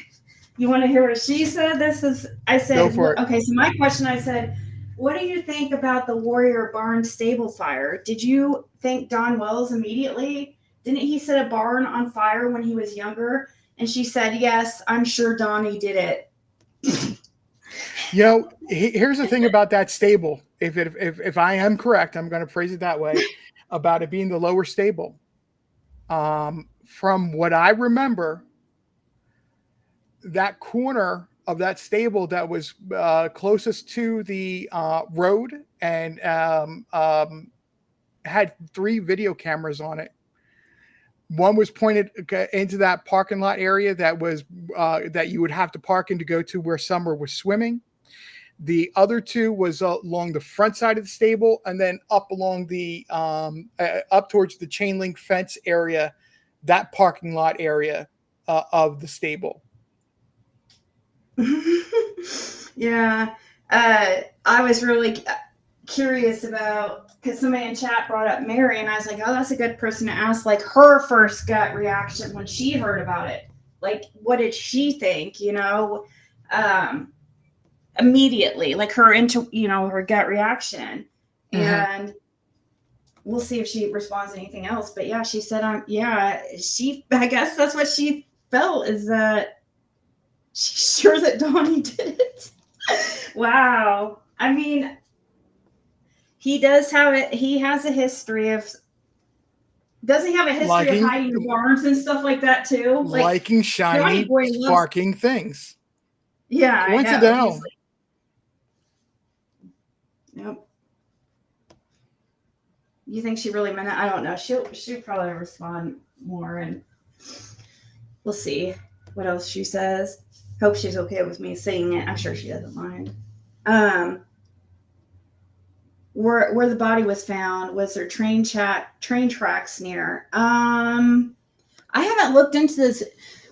you want to hear what she said? I Go said, for it. okay, so my question I said, what do you think about the Warrior Barn stable fire? Did you think Don Wells immediately? Didn't he set a barn on fire when he was younger? And she said, yes, I'm sure Donnie did it. You know, here's the thing about that stable. If I am correct, I'm going to phrase it that way about it being the lower stable. From what I remember, that corner of that stable that was closest to the road and had 3 video cameras on it. One was pointed into that parking lot area that was that you would have to park in to go to where Summer was swimming. The other 2 was along the front side of the stable, and then up along the up towards the chain link fence area, that parking lot area of the stable. Yeah. I was really curious about because somebody in chat brought up Mary, and I was like, oh, that's a good person to ask. Like her first gut reaction when she heard about it. Like, what did she think? Um, immediately, like her gut reaction, Mhm. and we'll see if she responds to anything else. But yeah, she said, yeah, I guess that's what she felt is that she's sure that Donnie did it. Wow. I mean, he does have it. He has a history of. Does he have a history of Liking hiding in barns and stuff like that too? Like liking Johnny shiny, Boy loves. sparking things. Yeah, I know. He's Coincidental. like, yep. You think she really meant it? I don't know. She'll probably respond more, and we'll see what else she says. Hope she's okay with me saying it. I'm sure she doesn't mind. Um, where the body was found, was there train tracks near? I haven't looked into this.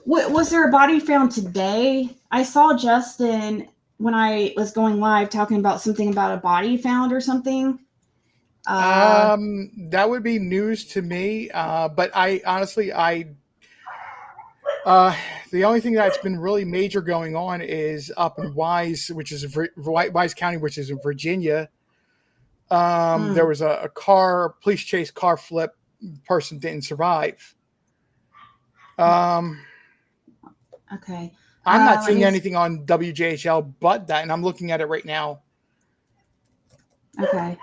Was there a body found today? I saw Justin when I was going live talking about something about a body found or something. That would be news to me. But I honestly, the only thing that's been really major going on is up in Wise, which is Wise County, which is in Virginia. There was a police chase car flip. Person didn't survive. Okay. I'm not seeing anything on WJHL but that, and I'm looking at it right now. Okay.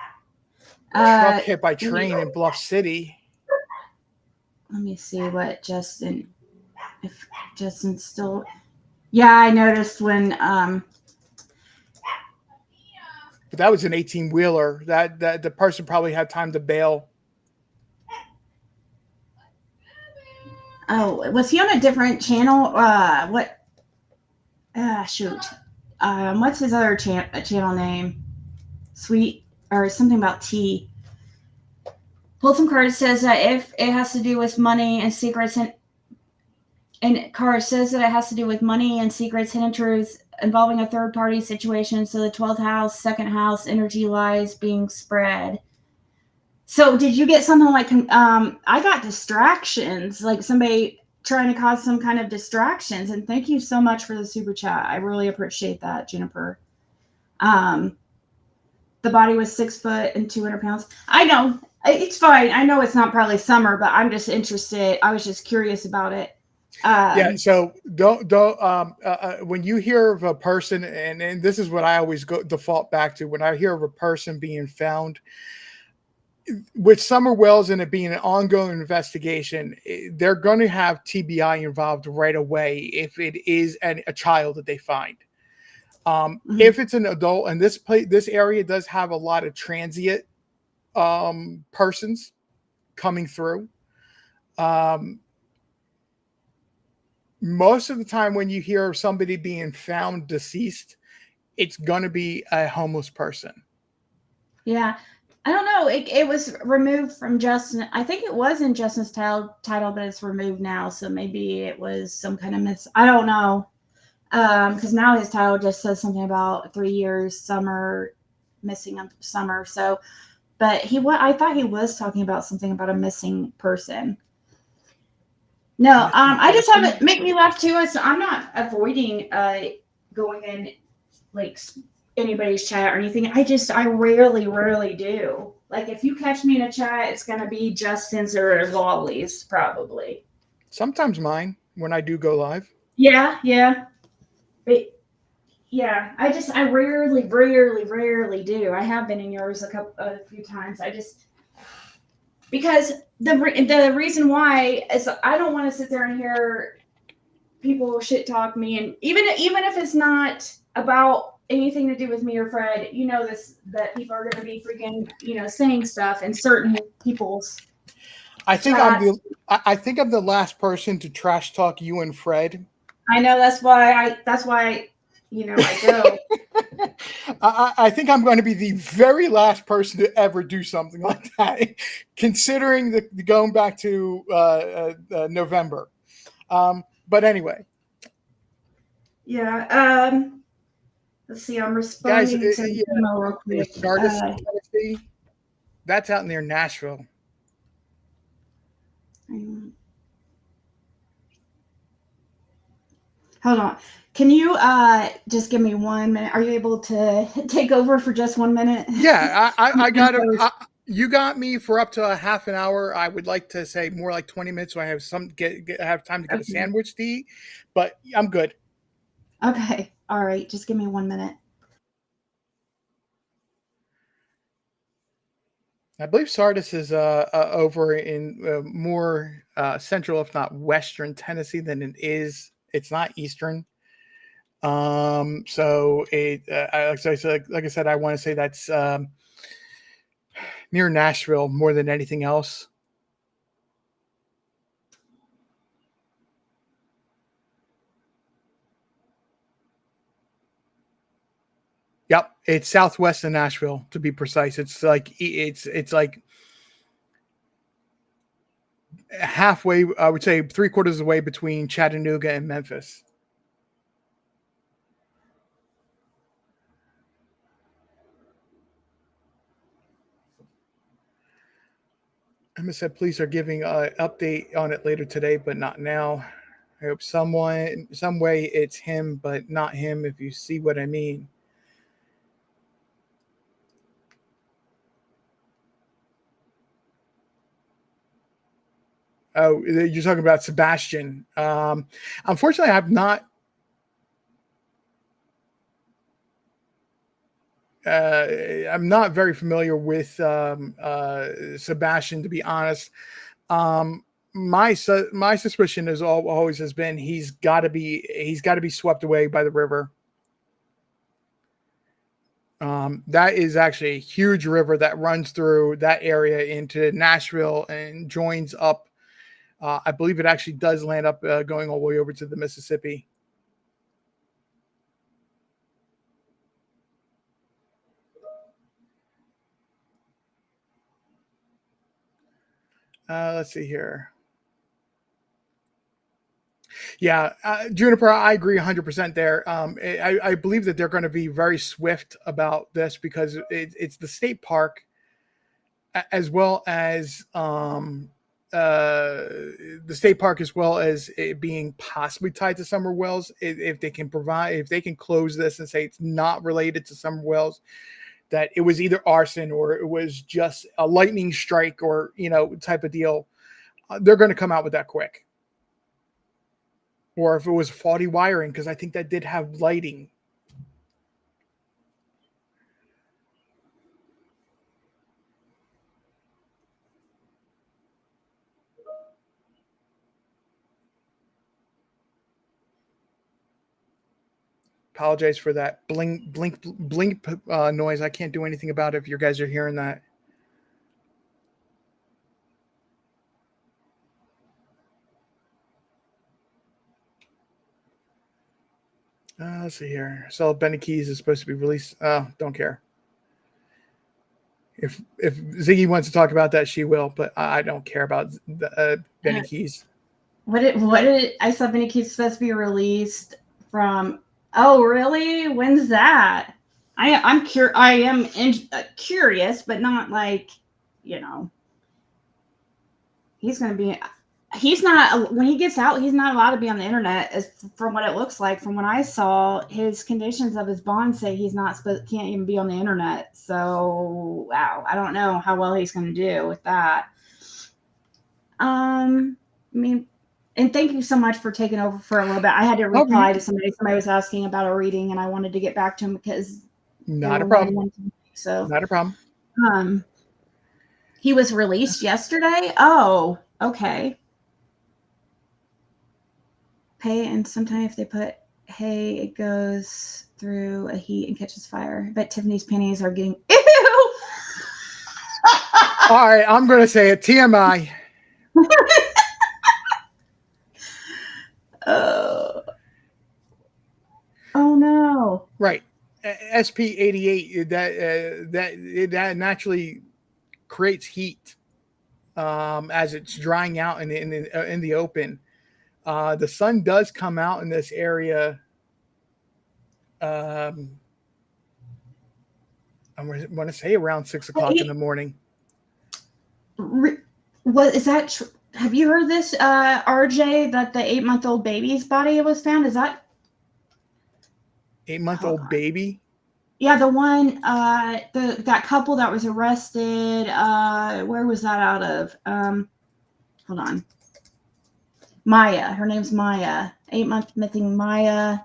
Truck hit by train in Bluff City. Let me see what Justin. If Justin's still. Yeah, I noticed when. But that was an 18-wheeler. That the person probably had time to bail. Oh, was he on a different channel? What? Shoot. What's his other channel name? Sweet or something about tea. Wholesome Card says that if it has to do with money and secrets, and Card says that it has to do with money and secrets, hidden truths involving a third party situation. So the 12th house, second house, energy lies being spread. So did you get something like? I got distractions, like somebody trying to cause some kind of distractions. And thank you so much for the super chat. I really appreciate that, Jennifer. The body was 6 foot and 200 pounds. I know it's fine. I know it's not probably summer, but I'm just interested. I was just curious about it. Yeah. So don't when you hear of a person, and this is what I always default back to when I hear of a person being found with Summer Wells and it being an ongoing investigation, they're going to have TBI involved right away if it is a child that they find. If it's an adult, and this area does have a lot of transient persons coming through. Most of the time when you hear of somebody being found deceased, it's going to be a homeless person. Yeah. I don't know. It was removed from Justin. I think it was in Justin's title, but it's removed now. So maybe it was some kind of I don't know. Because now his title just says something about 3 years, summer, missing a summer. So, but I thought he was talking about something about a missing person. No, I just have it make me laugh too. I'm not avoiding going in like anybody's chat or anything. I rarely do. Like if you catch me in a chat, it's gonna be Justin's or Lolly's probably. Sometimes mine when I do go live. Yeah. But yeah, I rarely do. I have been in yours a few times. Because the reason why is I don't want to sit there and hear people shit talk me, and even if it's not about anything to do with me or Fred, that people are going to be freaking saying stuff in certain people's. I think I'm the last person to trash talk you and Fred. I know that's why I go. I think I'm going to be the very last person to ever do something like that, considering the going back to November. But anyway. Yeah. Let's see. I'm responding Guys, to email real quick. Sardis, Tennessee. That's out near Nashville. Hold on. Can you just give me 1 minute? Are you able to take over for just 1 minute? Yeah, I got it. You got me for up to a half an hour. I would like to say more like 20 minutes, so I have have time to get a sandwich to eat. But I'm good. Okay. All right. Just give me 1 minute. I believe Sardis is over in more central, if not western Tennessee than it is. It's not eastern. So like I said, I want to say that's near Nashville more than anything else. Yep, it's southwest of Nashville to be precise. It's like halfway, I would say 3/4 of the way between Chattanooga and Memphis. Emma said police are giving an update on it later today, but not now. I hope some way it's him, but not him, if you see what I mean. Oh, you're talking about Sebastian. Unfortunately, I'm not very familiar with Sebastian, to be honest. My suspicion is always has been he's got to be swept away by the river. That is actually a huge river that runs through that area into Nashville and joins up. I believe it actually does land up going all the way over to the Mississippi. Let's see here. Yeah, Juniper, I agree 100% there. I believe that they're going to be very swift about this because it's the state park as well as the state park as well as it being possibly tied to Summer Wells. If they can close this and say it's not related to Summer Wells, that it was either arson or it was just a lightning strike or, type of deal, they're going to come out with that quick. Or if it was faulty wiring, because I think that did have lighting. Apologize for that blink noise. I can't do anything about it if you guys are hearing that. Let's see here. So Benny Keys is supposed to be released. Don't care. If Ziggy wants to talk about that, she will, but I don't care about Benny Keys. What did I saw Benny Keys supposed to be released from? Oh, really? When's that? I am curious, but not like, he's going to be. He's not, when he gets out, he's not allowed to be on the internet, from what it looks like. From what I saw, his conditions of his bond say he's can't even be on the internet. So, wow, I don't know how well he's going to do with that. And thank you so much for taking over for a little bit. I had to reply to somebody. Somebody was asking about a reading, and I wanted to get back to him because not a problem. So not a problem. He was released yesterday. Oh, okay. Hay, and sometimes if they put hay, it goes through a heat and catches fire. But Tiffany's panties are getting ew. All right, I'm going to say it. TMI. Oh no! Right, SP88. That naturally creates heat as it's drying out in the open. The sun does come out in this area. I want to say around 6 o'clock in the morning. What is that? Have you heard this, RJ? That the 8-month-old baby's body was found. Is that 8-month-old baby? Yeah, the one. That couple that was arrested. Where was that out of? Hold on. Maya. Her name's Maya. 8-month missing Maya.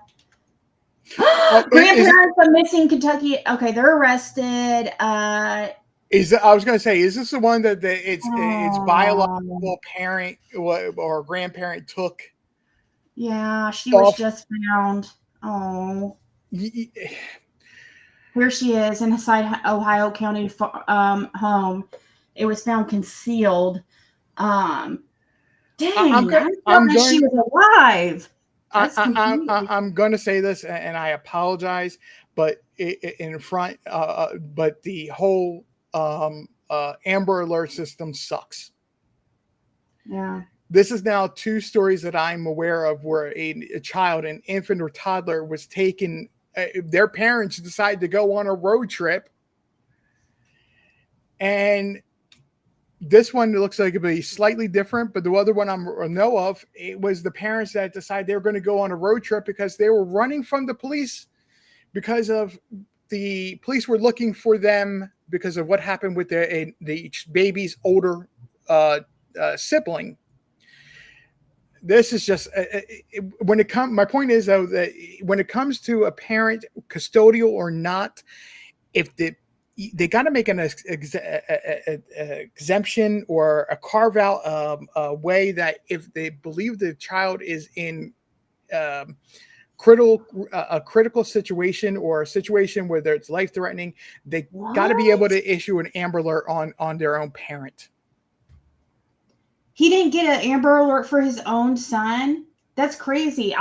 Grandparents of missing Kentucky. Okay, they're arrested. I was going to say, is this the one that its biological parent or grandparent took? Yeah, she was just found. Oh. Here she is inside Ohio County home. It was found concealed. Dang, I'm she was alive. I'm going to say this, and I apologize, but but the whole Amber Alert system sucks. Yeah. This is now 2 stories that I'm aware of where a child, an infant or toddler, was taken. Their parents decided to go on a road trip, and this one looks like it'd be slightly different. But the other one I know of, it was the parents that decided they were going to go on a road trip because they were running from the police because of the police were looking for them because of what happened with the baby's older sibling. This is just when it comes. My point is though that when it comes to a parent, custodial or not, if they got to make an exemption or a carve out a way that if they believe the child is in a critical situation or a situation where it's life threatening, they got to be able to issue an Amber Alert on their own parent. He didn't get an Amber Alert for his own son. That's crazy.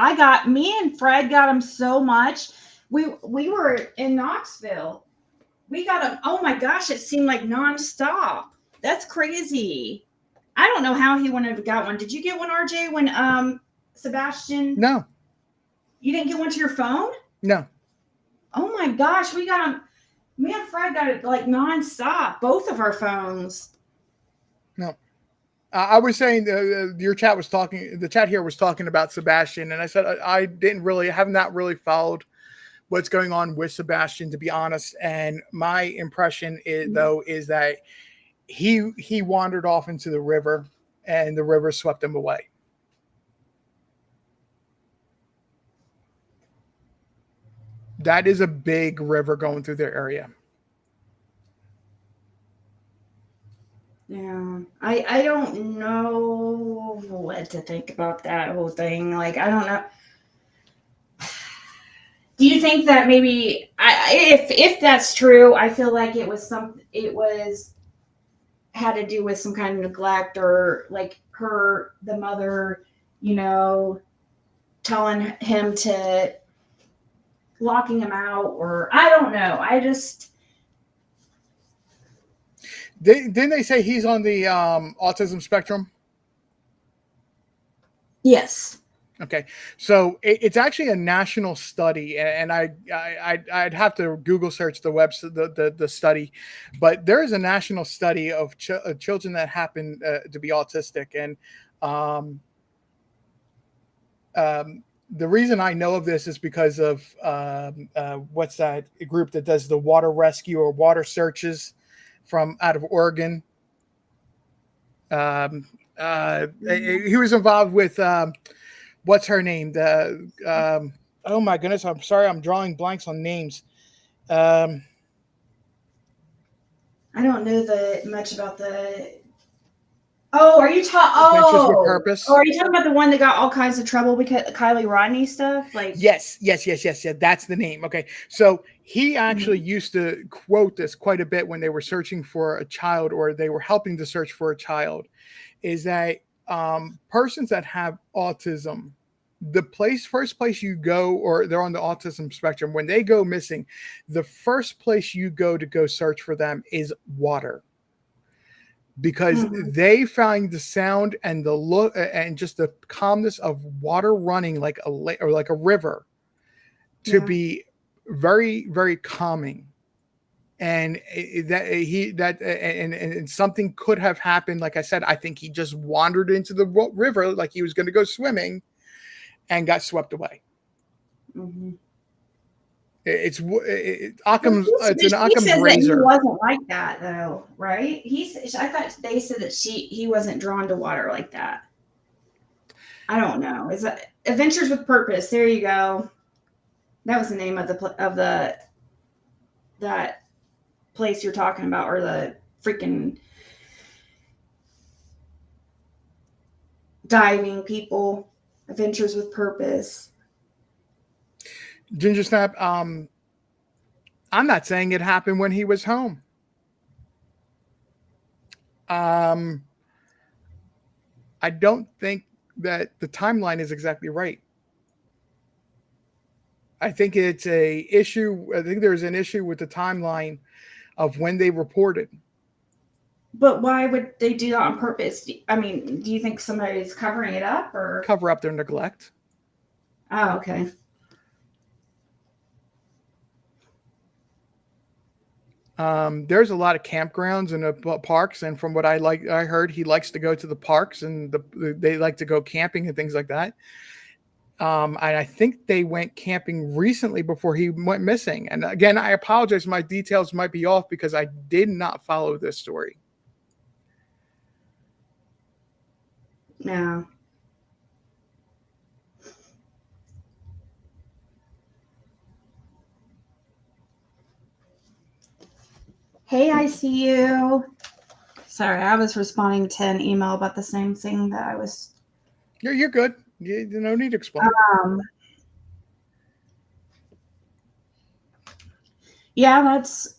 Me and Fred got him so much. We were in Knoxville. We got him. Oh my gosh, it seemed like nonstop. That's crazy. I don't know how he wouldn't have got one. Did you get one, RJ, when Sebastian? No. You didn't get one to your phone? No. Oh my gosh, we got him. Me and Fred got it like nonstop. Both of our phones. No. I was saying your chat was talking. The chat here was talking about Sebastian, and I said I have not really followed what's going on with Sebastian, to be honest. And my impression is that he wandered off into the river, and the river swept him away. That is a big river going through their area. Yeah, I don't know what to think about that whole thing. Like, I don't know. Do you think that maybe if that's true, I feel like it was had to do with some kind of neglect or like the mother, telling him to locking him out, or I don't know. I just didn't they say he's on the autism spectrum? Yes. Okay, so it's actually a national study, and I'd have to Google search the the study, but there is a national study of children that happen to be autistic, and the reason I know of this is because of what's that group that does the water rescue or water searches from out of Oregon. He was involved with. What's her name? Oh my goodness! I'm sorry, I'm drawing blanks on names. I don't know much about the. Oh, are you talking? Adventures with Purpose. Oh, are you talking about the one that got all kinds of trouble because Kylie Rodney stuff? Like, yes. That's the name. Okay, so he actually used to quote this quite a bit when they were searching for a child, or they were helping to search for a child. Is that persons that have autism, the first place you go, or they're on the autism spectrum, when they go missing, the first place you go to search for them is water, because they find the sound and the look and just the calmness of water running like a lake or like a river to be very, very calming. And and something could have happened. Like I said, I think he just wandered into the river like he was going to go swimming and got swept away. Mm-hmm. It's an Occam's razor. He wasn't like that though, right? I thought they said that he wasn't drawn to water like that. I don't know. Is that Adventures with Purpose? There you go. That was the name of that place you're talking about, or the freaking diving people. Adventures with Purpose. Ginger Snap, I'm not saying it happened when he was home. I don't think that the timeline is exactly right. I think it's a issue. I think there's an issue with the timeline of when they reported. But why would they do that on purpose? I mean, do you think somebody's covering it up or? Cover up their neglect. Oh, okay. There's a lot of campgrounds and parks, and from what I heard he likes to go to the parks, and they like to go camping and things like that. And I think they went camping recently before he went missing. And again, I apologize, my details might be off because I did not follow this story. No. Hey, I see you. Sorry, I was responding to an email about the same thing that I was. You're good. You no need to explain. Yeah, that's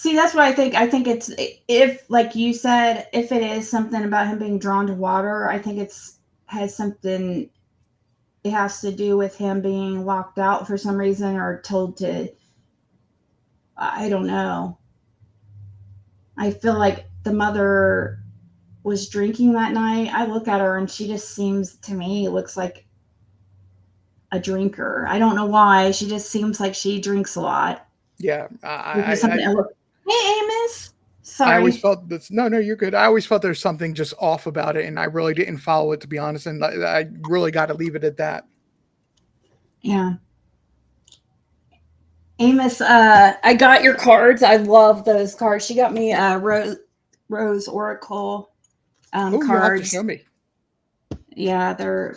what I think. I think it's, if, like you said, if it is something about him being drawn to water, I think has something. It has to do with him being locked out for some reason or told to. I don't know. I feel like the mother was drinking that night. I look at her and she just seems to me looks like a drinker. I don't know why. She just seems like she drinks a lot. Yeah, Something I look. Hey, Amos. I always Sorry. felt this. No, you're good. I always felt there's something just off about it, and I really didn't follow it, to be honest. And I really got to leave it at that. Yeah. Amos, I got your cards. I love those cards. She got me Rose Oracle Oh, you'll have to cards. show me. Yeah, they're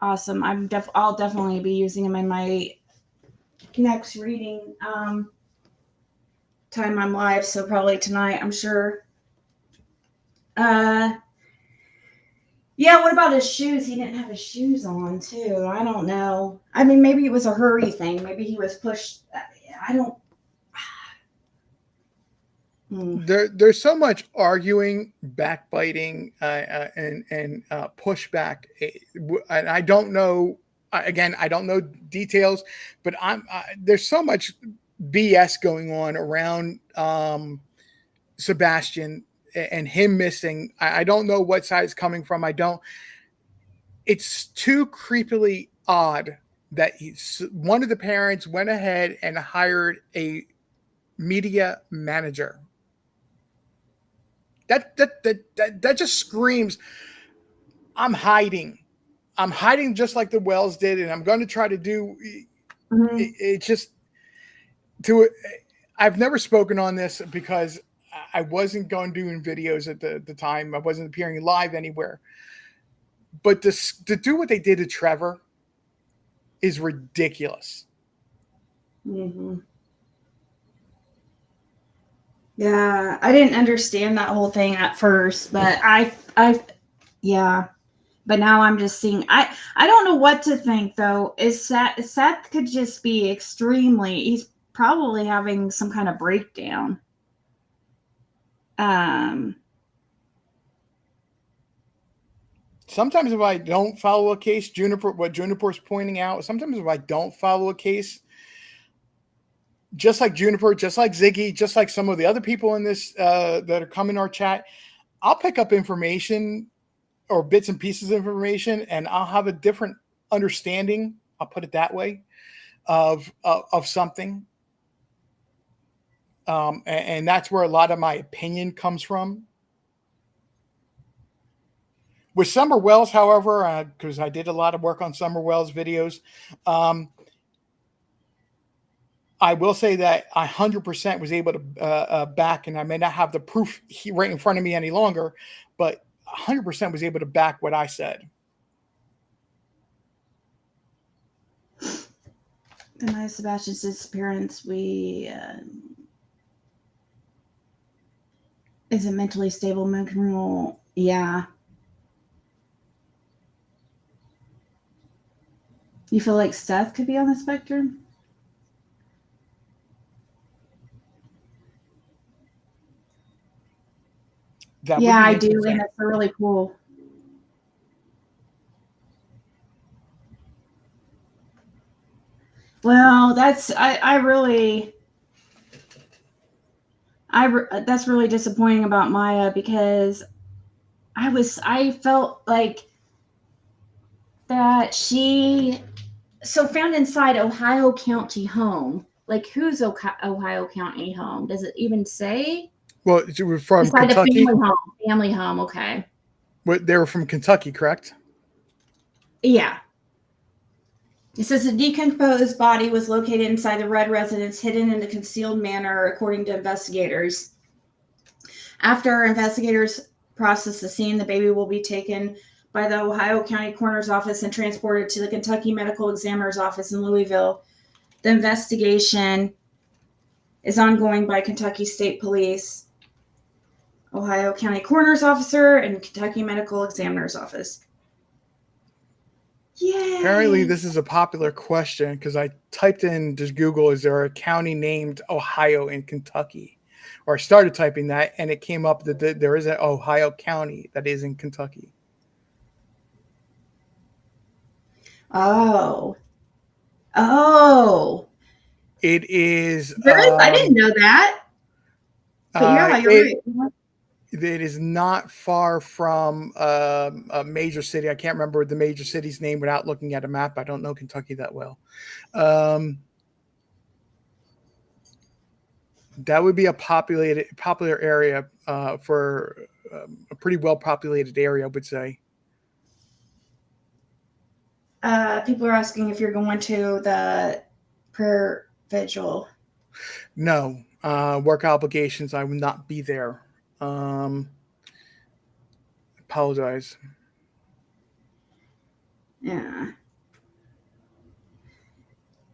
awesome. I'll definitely be using them in my next reading time I'm live, so probably tonight, I'm sure. Yeah, what about his shoes? He didn't have his shoes on too. I don't know. I mean, maybe it was a hurry thing. Maybe he was pushed. I don't. There's so much arguing, backbiting, and pushback, and I don't know. Again, I don't know details, but there's so much BS going on around Sebastian and him missing. I don't know what side it's coming from. I don't. It's too creepily odd that one of the parents went ahead and hired a media manager. That just screams, I'm hiding. I'm hiding just like the Wells did, and I'm going to try to do. It just I've never spoken on this because I wasn't going doing videos at the time. I wasn't appearing live anywhere. But to do what they did to Trevor is ridiculous. Mm-hmm. Yeah, I didn't understand that whole thing at first, but yeah. But now I'm just seeing. I don't know what to think though. Is Seth could just be extremely. He's probably having some kind of breakdown. Sometimes if I don't follow a case, what Juniper's pointing out, sometimes if I don't follow a case, just like Juniper, just like Ziggy, just like some of the other people in this that are coming in our chat, I'll pick up information or bits and pieces of information, and I'll have a different understanding. I'll put it that way of something, and that's where a lot of my opinion comes from. With Summer Wells, however, because I did a lot of work on Summer Wells videos, I will say that I 100% was able to back, and I may not have the proof right in front of me any longer, but 100% was able to back what I said. The night of Sebastian's disappearance, is a mentally stable criminal. Yeah. You feel like Seth could be on the spectrum? Yeah, I do, and it's really cool. Well, that's really disappointing about Maya, because I felt like that she found inside Ohio County home. Like, who's Ohio County home? Does it even say? Well, you were from Beside the Kentucky. family home. Family home. Okay. They were from Kentucky, correct? Yeah. It says the decomposed body was located inside the Red residence, hidden in a concealed manner, according to investigators. After investigators process the scene, the baby will be taken by the Ohio County Coroner's Office and transported to the Kentucky Medical Examiner's Office in Louisville. The investigation is ongoing by Kentucky State Police, Ohio County Coroner's Officer, and Kentucky Medical Examiner's Office. Yay! Apparently, this is a popular question because I typed in just Google, is there a county named Ohio in Kentucky? Or I started typing that, and it came up that there is an Ohio County that is in Kentucky. Oh. It is. I didn't know that. But yeah, you're right. It is not far from a major city. I can't remember the major city's name without looking at a map. I don't know Kentucky that well. That would be a popular area for a pretty well populated area, I would say. People are asking if you're going to the prayer vigil. No, work obligations. I will not be there. Apologize. Yeah.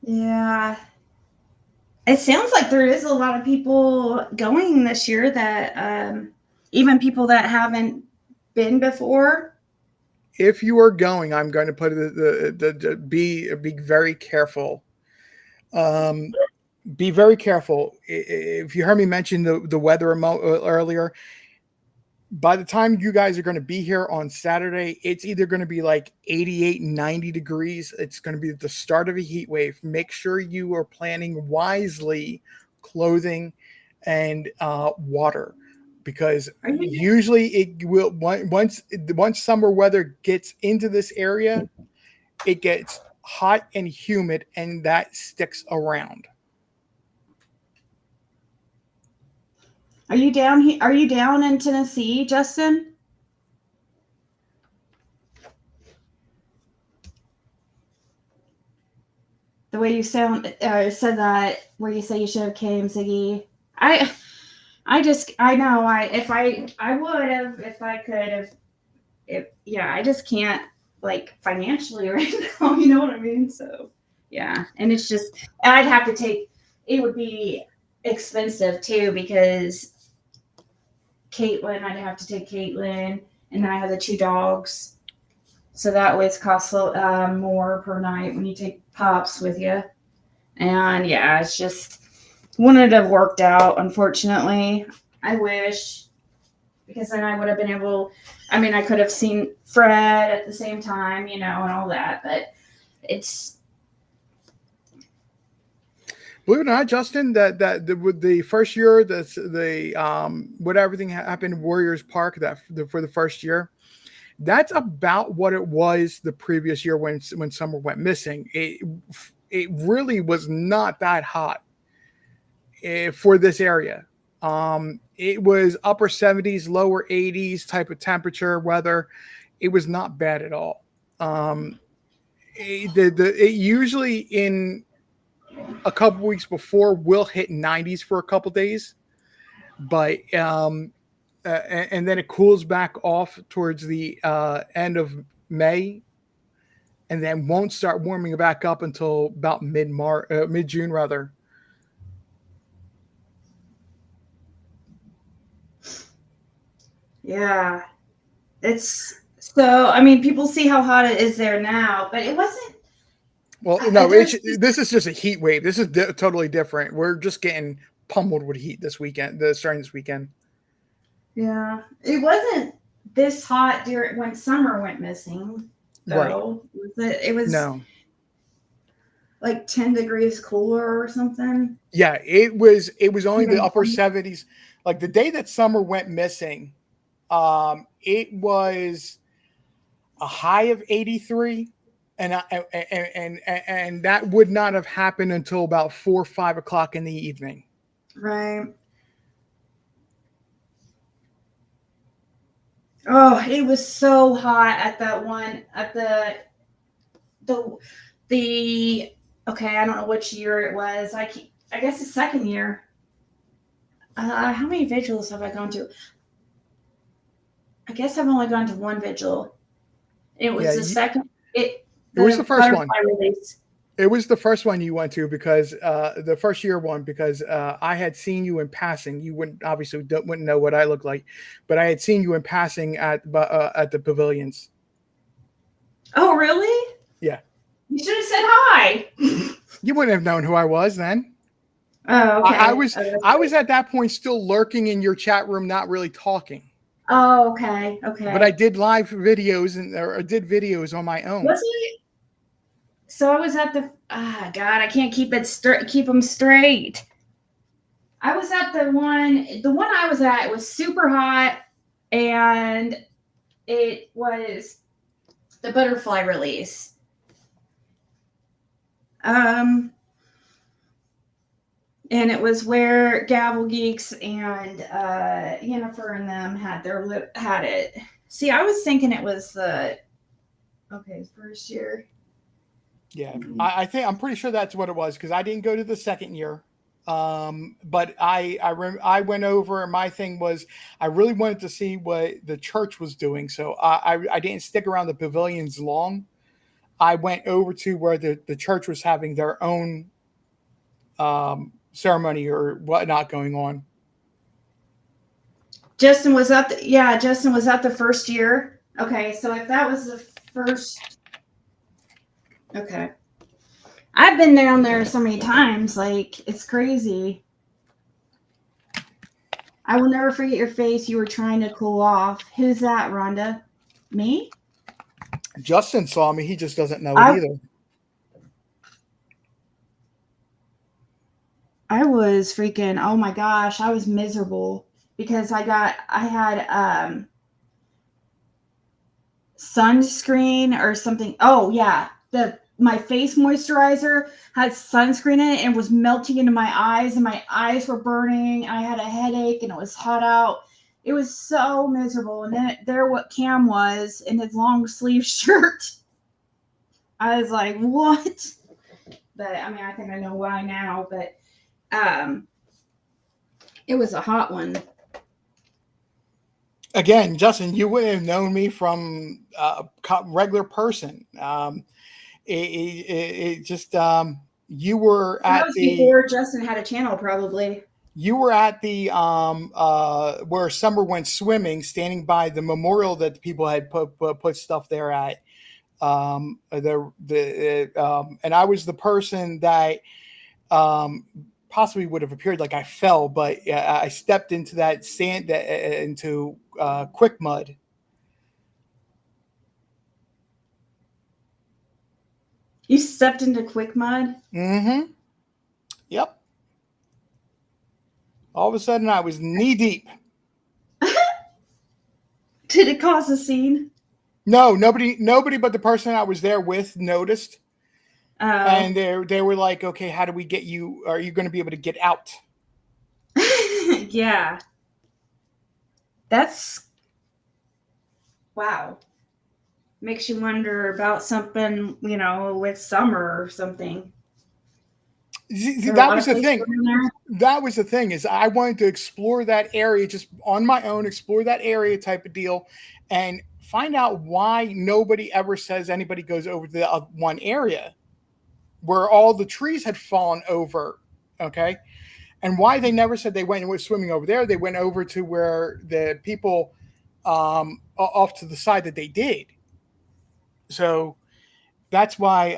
Yeah. It sounds like there is a lot of people going this year, that even people that haven't been before. If you are going, I'm going to put be very careful. Be very careful. If you heard me mention the weather earlier, by the time you guys are going to be here on Saturday, it's either going to be like 88, 90 degrees. It's going to be the start of a heat wave. Make sure you are planning wisely, clothing and water, because usually it will, once summer weather gets into this area, it gets hot and humid, and that sticks around. Are you down here? Are you down in Tennessee, Justin? The way you said that, where you say you should have came, Ziggy. I know. I would have, if I could have. I just can't, like, financially right now. You know what I mean? So yeah, and it's just, I'd have to take. It would be expensive too, because I'd have to take Caitlin, and then I have the 2 dogs. So that always costs more per night when you take Pops with you. And yeah, it's just, wouldn't have worked out, unfortunately. I wish, because then I would have been able, I could have seen Fred at the same time, and all that, but it's. Believe it or not, Justin, that with the first year, what everything happened in Warriors Park for the first year, that's about what it was the previous year when Summer went missing. It really was not that hot for this area. It was upper 70s, lower 80s type of temperature weather. It was not bad at all. It usually in a couple weeks before will hit 90s for a couple days, but and then it cools back off towards the end of May, and then won't start warming back up until about mid-June rather. Yeah, it's so. People see how hot it is there now, but it wasn't. Well, no, this is just a heat wave. This is totally different. We're just getting pummeled with heat this weekend. Starting this weekend. Yeah, it wasn't this hot when Summer went missing, though. Right. It was. No. like 10 degrees cooler or something. Yeah, it was only the Even upper 20. 70s. Like the day that Summer went missing, it was a high of 83, and that would not have happened until about 4 or 5 o'clock in the evening. Right. Oh, it was so hot at that one at the okay, I don't know which year it was. I guess the second year. How many vigils have I gone to? I guess I've only gone to one vigil. It Yeah, was the second it was the the first one. butterfly release. It was the first one you went to because the first year one because I had seen you in passing. You wouldn't know what I look like, but I had seen you in passing at the pavilions. Oh, really? Yeah, You should have said hi. you wouldn't have known who I was then. Oh, I okay. was I was at that point still lurking in your chat room, not really talking. Oh, okay. Okay. But I did live videos or did videos on my own. Was it? So I was at the God, I can't keep them straight. I was at the one I was at, it was super hot, and it was the butterfly release. And it was where Gavel Geeks and Yennefer and them had it. See, I was thinking it was the first year. Yeah, I'm pretty sure that's what it was because I didn't go to the second year. But I went over and my thing was I really wanted to see what the church was doing, so I didn't stick around the pavilions long. I went over to where the church was having their own ceremony or whatnot going on. Justin was at the first year. Okay, so if that was the first, okay. I've been down there so many times, like it's crazy. I will never forget your face. You were trying to cool off. Who's that, Rhonda? Me? Justin saw me. He just doesn't know it either. I was freaking, oh my gosh, I was miserable because I had sunscreen or something. Oh yeah, my face moisturizer had sunscreen in it and was melting into my eyes, and my eyes were burning. I had a headache and it was hot out. It was so miserable. And then what Cam was in his long sleeve shirt. I was like, what? But I mean, I think I know why now, but it was a hot one. Again, Justin, you wouldn't have known me from a regular person. It just you were at before Justin had a channel, probably. You were at the where Summer went swimming, standing by the memorial that the people had put stuff there at. And I was the person that possibly would have appeared like I fell, but I stepped into that sand into quick mud. You stepped into quick mud? Mm-hmm. Yep. All of a sudden, I was knee deep. Did it cause a scene? No, nobody but the person I was there with noticed. And they were like, okay, how do we get you? Are you going to be able to get out? Yeah. That's wow. Makes you wonder about something, with Summer or something. That was the thing. That was the thing is I wanted to explore that area just on my own, explore that area type of deal and find out why nobody ever says anybody goes over to the one area where all the trees had fallen over. Okay. And why they never said they went and were swimming over there. They went over to where the people off to the side that they did. So that's why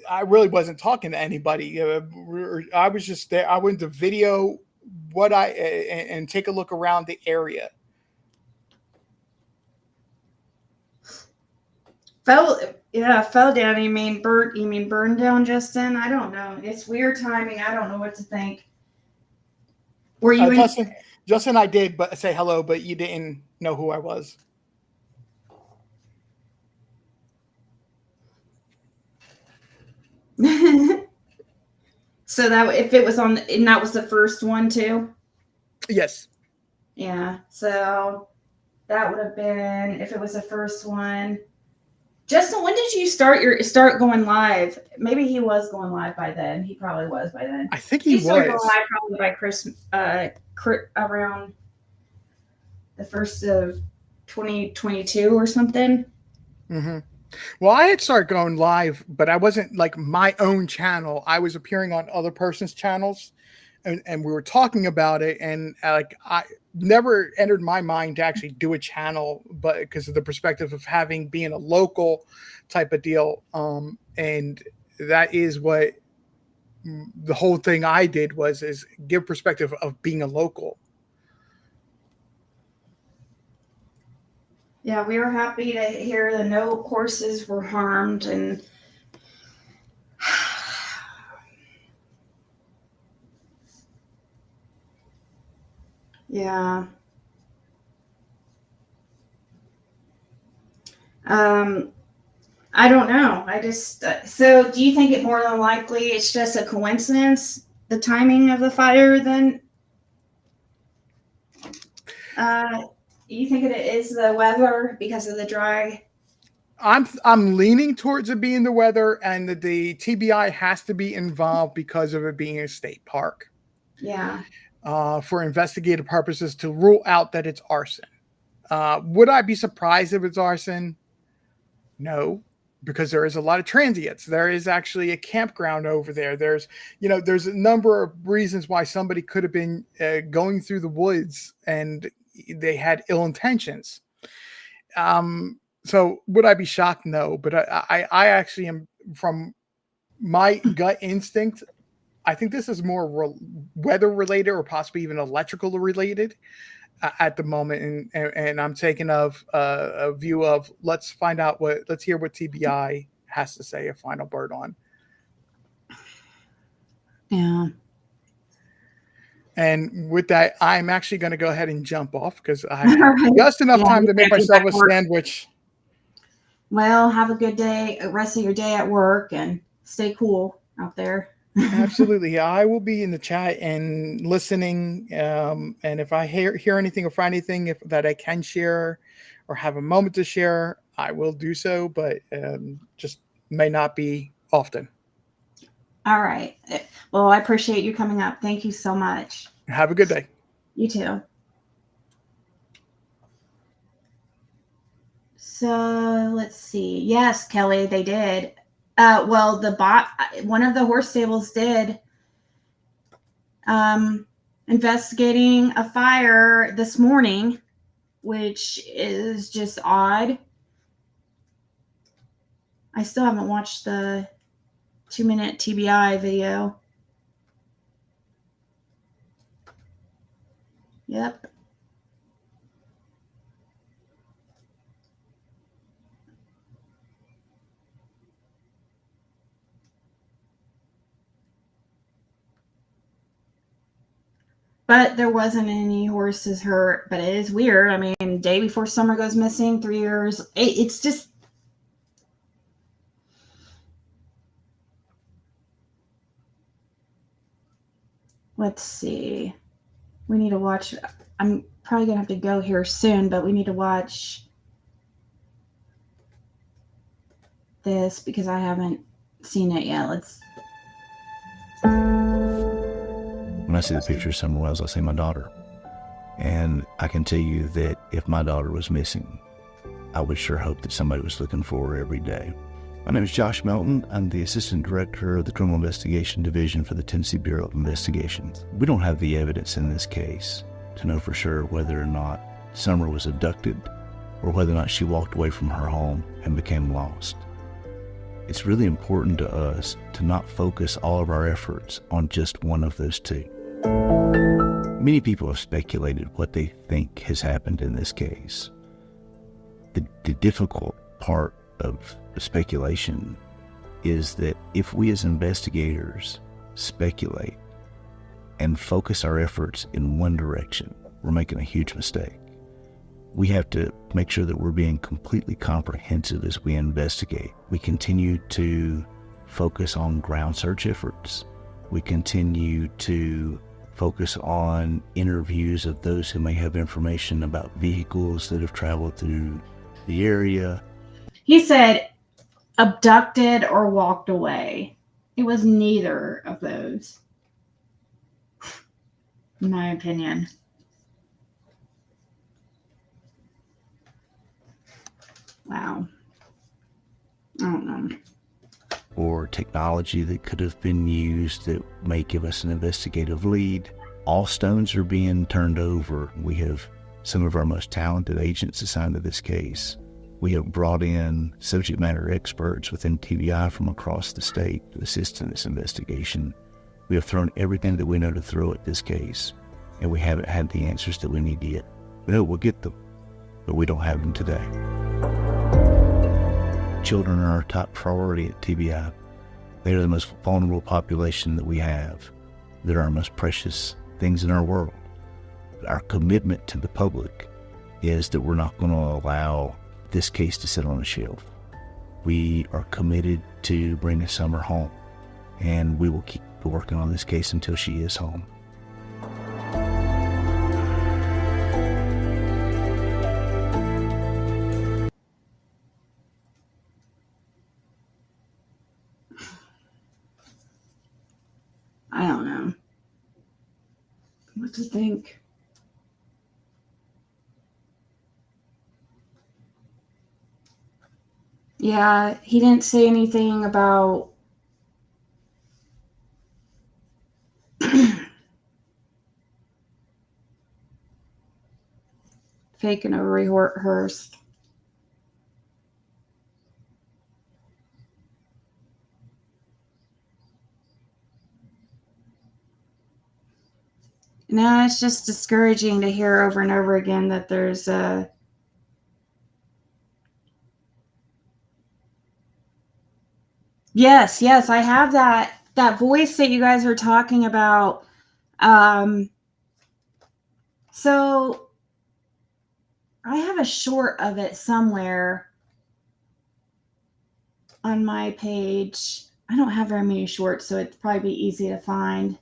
I really wasn't talking to anybody. I was just there. I went to video and take a look around the area. Yeah, fell down. You mean burnt? You mean burned down, Justin? I don't know. It's weird timing. I don't know what to think. Were you in? Justin, I did but say hello, but you didn't know who I was. So that if it was on, and that was the first one too. Yes. Yeah. So that would have been if it was the first one. Justin, when did you start going live? Maybe he was going live by then. He probably was by then. I think he started going was. live probably by Christmas, around the first of 2022 or something. Mm-hmm. Well, I had started going live, but I wasn't like my own channel. I was appearing on other person's channels, and we were talking about it. And like I never entered my mind to actually do a channel, but because of the perspective of being a local type of deal. And that is what the whole thing I did is give perspective of being a local. Yeah, we were happy to hear that no horses were harmed, and yeah. I don't know. I just so do you think it more than likely it's just a coincidence, the timing of the fire? Then, you think it is the weather because of the dry? I'm leaning towards it being the weather, and the TBI has to be involved because of it being a state park. Yeah. For investigative purposes to rule out that it's arson. Would I be surprised if it's arson? No, because there is a lot of transients. There is actually a campground over there. There's a number of reasons why somebody could have been going through the woods and they had ill intentions. So would I be shocked? No, but I actually am, from my gut instinct, I think this is more weather related or possibly even electrical related at the moment. And I'm taking a view of let's hear what TBI has to say, a final word on. Yeah. And with that, I'm actually going to go ahead and jump off because I have just enough time to make myself a sandwich. Well, have a good day, rest of your day at work, and stay cool out there. Absolutely. I will be in the chat and listening. And if I hear anything or find anything that I can share or have a moment to share, I will do so, but just may not be often. All right. Well, I appreciate you coming up. Thank you so much. Have a good day. You too. So let's see. Yes, Kelly, they did. Well, one of the horse stables did investigating a fire this morning, which is just odd. I still haven't watched the 2-minute TBI video. Yep. But there wasn't any horses hurt. But it is weird. I mean, day before Summer goes missing, 3 years. It's just. Let's see. We need to watch. I'm probably going to have to go here soon, but we need to watch this because I haven't seen it yet. When I see the picture of Summer Wells, I see my daughter. And I can tell you that if my daughter was missing, I would sure hope that somebody was looking for her every day. My name is Josh Melton. I'm the Assistant Director of the Criminal Investigation Division for the Tennessee Bureau of Investigations. We don't have the evidence in this case to know for sure whether or not Summer was abducted or whether or not she walked away from her home and became lost. It's really important to us to not focus all of our efforts on just one of those two. Many people have speculated what they think has happened in this case. The difficult part of speculation is that if we as investigators speculate and focus our efforts in one direction, we're making a huge mistake. We have to make sure that we're being completely comprehensive as we investigate. We continue to focus on ground search efforts. We continue to focus on interviews of those who may have information about vehicles that have traveled through the area. He said abducted or walked away. It was neither of those, in my opinion. Wow. I don't know. Or technology that could have been used that may give us an investigative lead. All stones are being turned over. We have some of our most talented agents assigned to this case. We have brought in subject matter experts within TBI from across the state to assist in this investigation. We have thrown everything that we know to throw at this case, and we haven't had the answers that we need yet. We know we'll get them, but we don't have them today. Children are our top priority at TBI. They are the most vulnerable population that we have. They're our most precious things in our world. Our commitment to the public is that we're not going to allow this case to sit on a shelf. We are committed to bringing Summer home, and we will keep working on this case until she is home. I don't know what to think. Yeah, he didn't say anything about faking a rehearsed. No, it's just discouraging to hear over and over again that there's a yes, I have that voice that you guys are talking about. So I have a short of it somewhere on my page. I don't have very many shorts, so it'd probably be easy to find.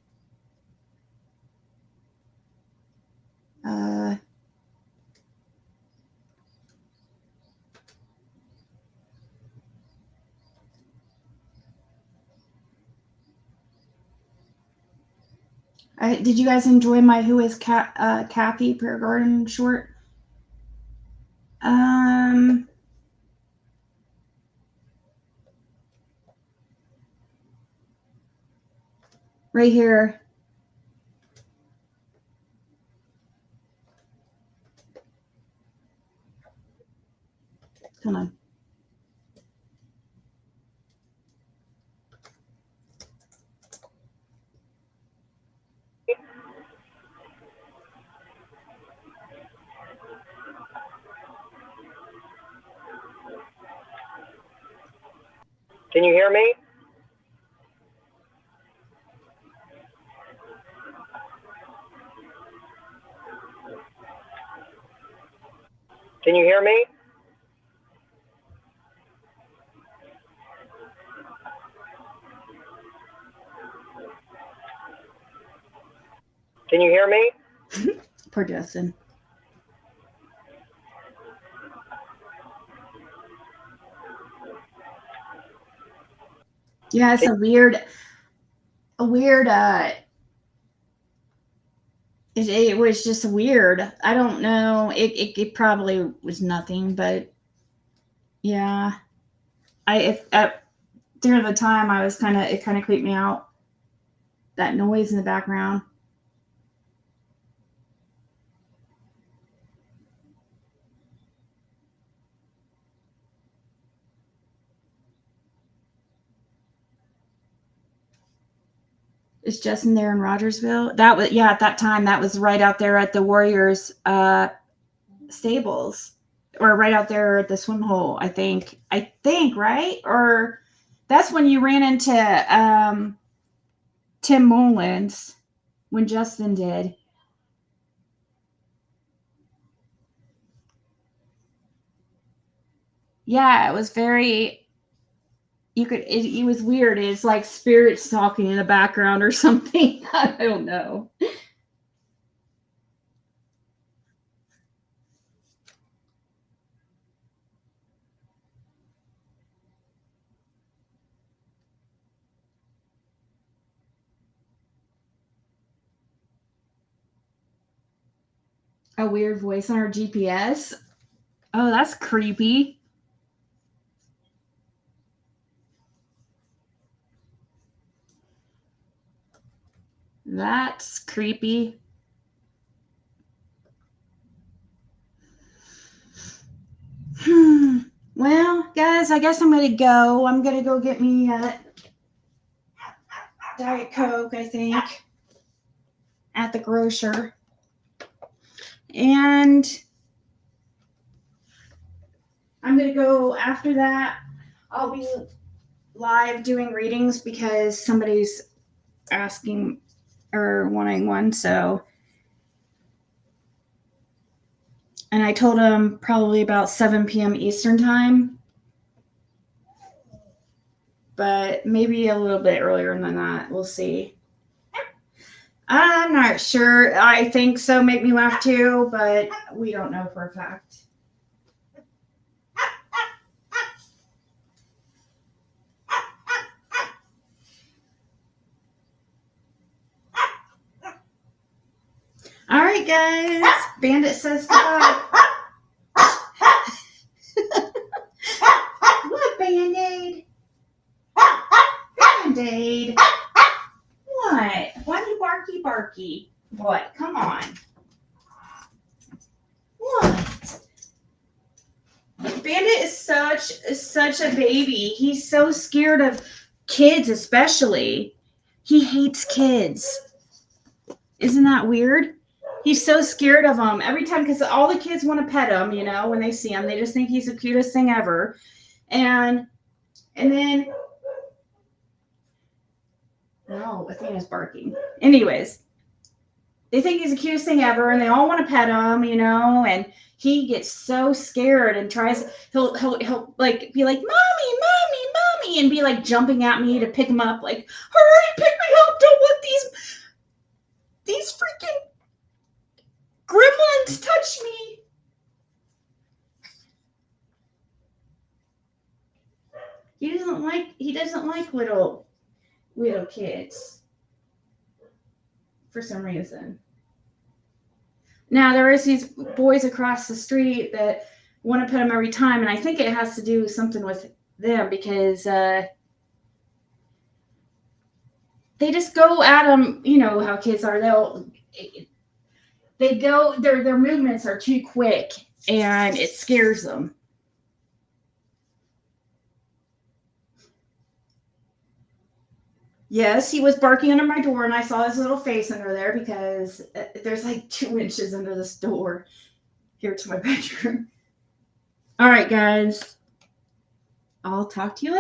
Did you guys enjoy my Who is Kathy Prayer Garden short? Right here. Hold on. Can you hear me? Can you hear me? Can you hear me? Poor Justin. Yeah, it's a weird, it was just weird. I don't know. It probably was nothing, but yeah. During the time I was it kind of creeped me out. That noise in the background. Is Justin there in Rogersville? That was, yeah, at that time, that was right out there at the Warriors stables or right out there at the swim hole, I think, right? Or that's when you ran into Tim Mullins when Justin did. Yeah, it was very, it was weird. It's like spirits talking in the background or something. I don't know. A weird voice on our GPS. Oh, that's creepy. That's creepy. Well, guys, I guess I'm going to go. I'm going to go get me a Diet Coke, I think, at the grocer. And I'm going to go after that. I'll be live doing readings because somebody's asking or wanting one. So, and I told them probably about 7 p.m. Eastern time, but maybe a little bit earlier than that. We'll see. I'm not sure. I think so. Make me laugh too, but we don't know for a fact. All right, guys. Bandit says goodbye. What, Band-Aid? Band-Aid. What? Why do you barky? What? Come on. What? Bandit is such a baby. He's so scared of kids, especially. He hates kids. Isn't that weird? He's so scared of them every time because all the kids want to pet him, you know, when they see him. They just think he's the cutest thing ever. And then, no, Athena's barking. Anyways, they think he's the cutest thing ever, and they all want to pet him, you know, and he gets so scared and he'll like be like, mommy, and be like jumping at me to pick him up, like, hurry, pick me up, don't let these freaking gremlins touch me. He doesn't like little kids for some reason. Now there is these boys across the street that want to pet him every time, and I think it has to do something with them because they just go at him. You know how kids are. They go, their movements are too quick, and it scares them. Yes, he was barking under my door, and I saw his little face under there because there's like 2 inches under this door here to my bedroom. All right, guys. I'll talk to you later.